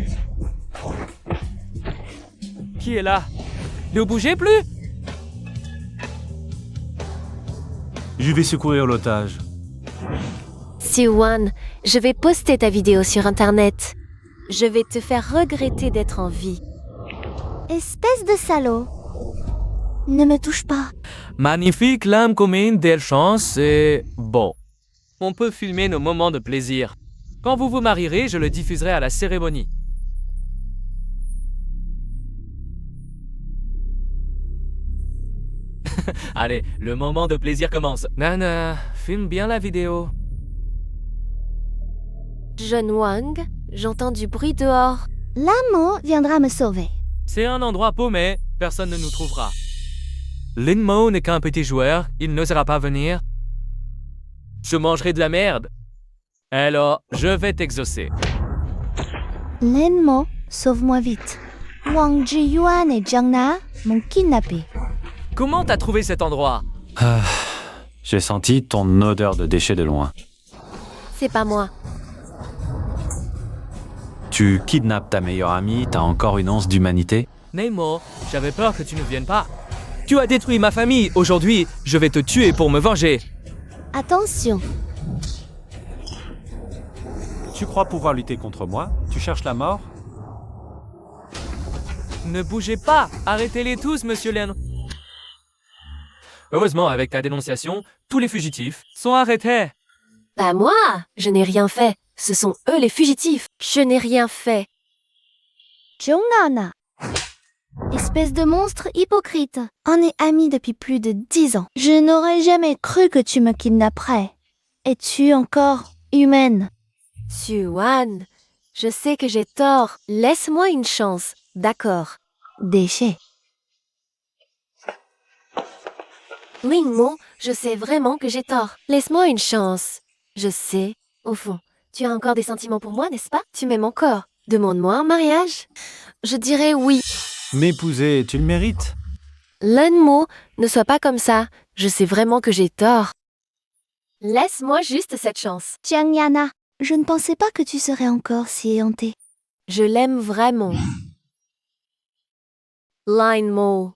Qui est là? Ne bougez plus. Je vais secourir l'otage. Siwan, je vais poster ta vidéo sur Internet. Je vais te faire regretter d'être en vie. Espèce de salaud. Ne me touche pas. Magnifique l'âme commune des chances et... Bon. On peut filmer nos moments de plaisir. Quand vous vous marierez, je le diffuserai à la cérémonie. Allez, le moment de plaisir commence. Nana, filme bien la vidéo. John Wang, j'entends du bruit dehors. L'amant viendra me sauver. C'est un endroit paumé, personne ne nous trouvera. Linmo n'est qu'un petit joueur, il n'osera pas venir. Je mangerai de la merde. Alors, je vais t'exaucer. Lenmo, sauve-moi vite. Wang Jiyuan et Jiang Na m'ont kidnappé. Comment t'as trouvé cet endroit? J'ai senti ton odeur de déchets de loin. C'est pas moi. Tu kidnappes ta meilleure amie, t'as encore une once d'humanité? Nemo, j'avais peur que tu ne viennes pas. Tu as détruit ma famille, aujourd'hui, je vais te tuer pour me venger. Attention, Tu crois pouvoir lutter contre moi? Tu cherches la mort? Ne bougez pas, arrêtez-les tous, monsieur Len. Heureusement, avec ta dénonciation, tous les fugitifs sont arrêtés. Pas moi. Je n'ai rien fait. Ce sont eux les fugitifs. Je n'ai rien fait. Jongnana. Espèce de monstre hypocrite. On est amis depuis plus de 10 ans. Je n'aurais jamais cru que tu me kidnapperais. Es-tu encore humaine? Siwan, je sais que j'ai tort. Laisse-moi une chance. D'accord. Déchet. Lingmo, je sais vraiment que j'ai tort. Laisse-moi une chance. Je sais, au fond, tu as encore des sentiments pour moi, n'est-ce pas? Tu m'aimes encore. Demande-moi en mariage. Je dirais oui. M'épouser, tu le mérites? Lanmo, ne sois pas comme ça. Je sais vraiment que j'ai tort. Laisse-moi juste cette chance. Jiang Yana, je ne pensais pas que tu serais encore si éhontée. Je l'aime vraiment. Linemo,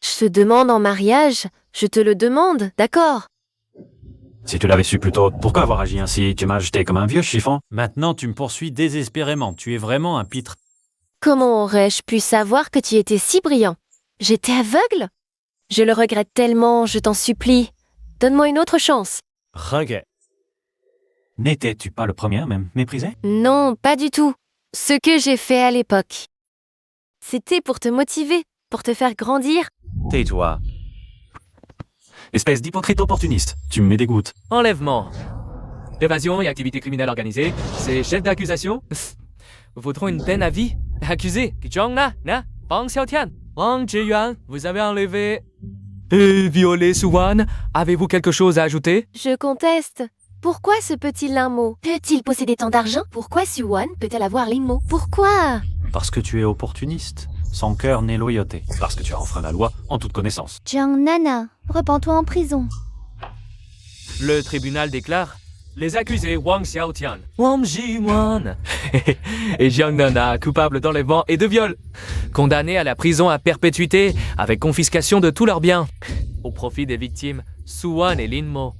je te demande en mariage. Je te le demande, d'accord? Si tu l'avais su plus tôt, pourquoi avoir agi ainsi? Tu m'as jeté comme un vieux chiffon. Maintenant, tu me poursuis désespérément. Tu es vraiment un pitre. Comment aurais-je pu savoir que tu étais si brillant? J'étais aveugle? Je le regrette tellement, je t'en supplie. Donne-moi une autre chance. Regrette. N'étais-tu pas le premier à me mépriser? Non, pas du tout. Ce que j'ai fait à l'époque. C'était pour te motiver, pour te faire grandir. Tais-toi. Espèce d'hypocrite opportuniste. Tu me dégoûtes. Enlèvement. Évasion et activité criminelle organisée. C'est chef d'accusation. Vaudront une peine à vie. Accusé. Kichong na, Wang Xiaotian, Wang Zhiyuan, vous avez enlevé et violé Suwan. Avez-vous quelque chose à ajouter? Je conteste. Pourquoi ce petit Linmo? Peut-il posséder tant d'argent? Pourquoi Suwan peut-elle avoir Linmo? Pourquoi? Parce que tu es opportuniste, sans cœur ni loyauté. Parce que tu as enfreint la loi en toute connaissance. Jiang Nana, repens-toi en prison. Le tribunal déclare les accusés Wang Xiaotian, Wang Zhiyuan et Jiang Nana coupables d'enlèvement et de viol, condamnés à la prison à perpétuité avec confiscation de tous leurs biens, au profit des victimes Suwan et Linmo.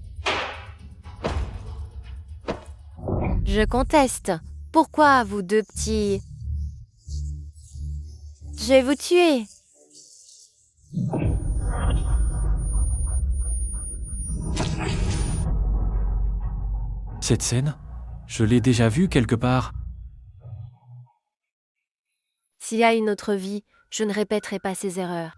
Je conteste. Pourquoi, vous deux petits... Je vais vous tuer. Cette scène, je l'ai déjà vue quelque part. S'il y a une autre vie, je ne répéterai pas ces erreurs.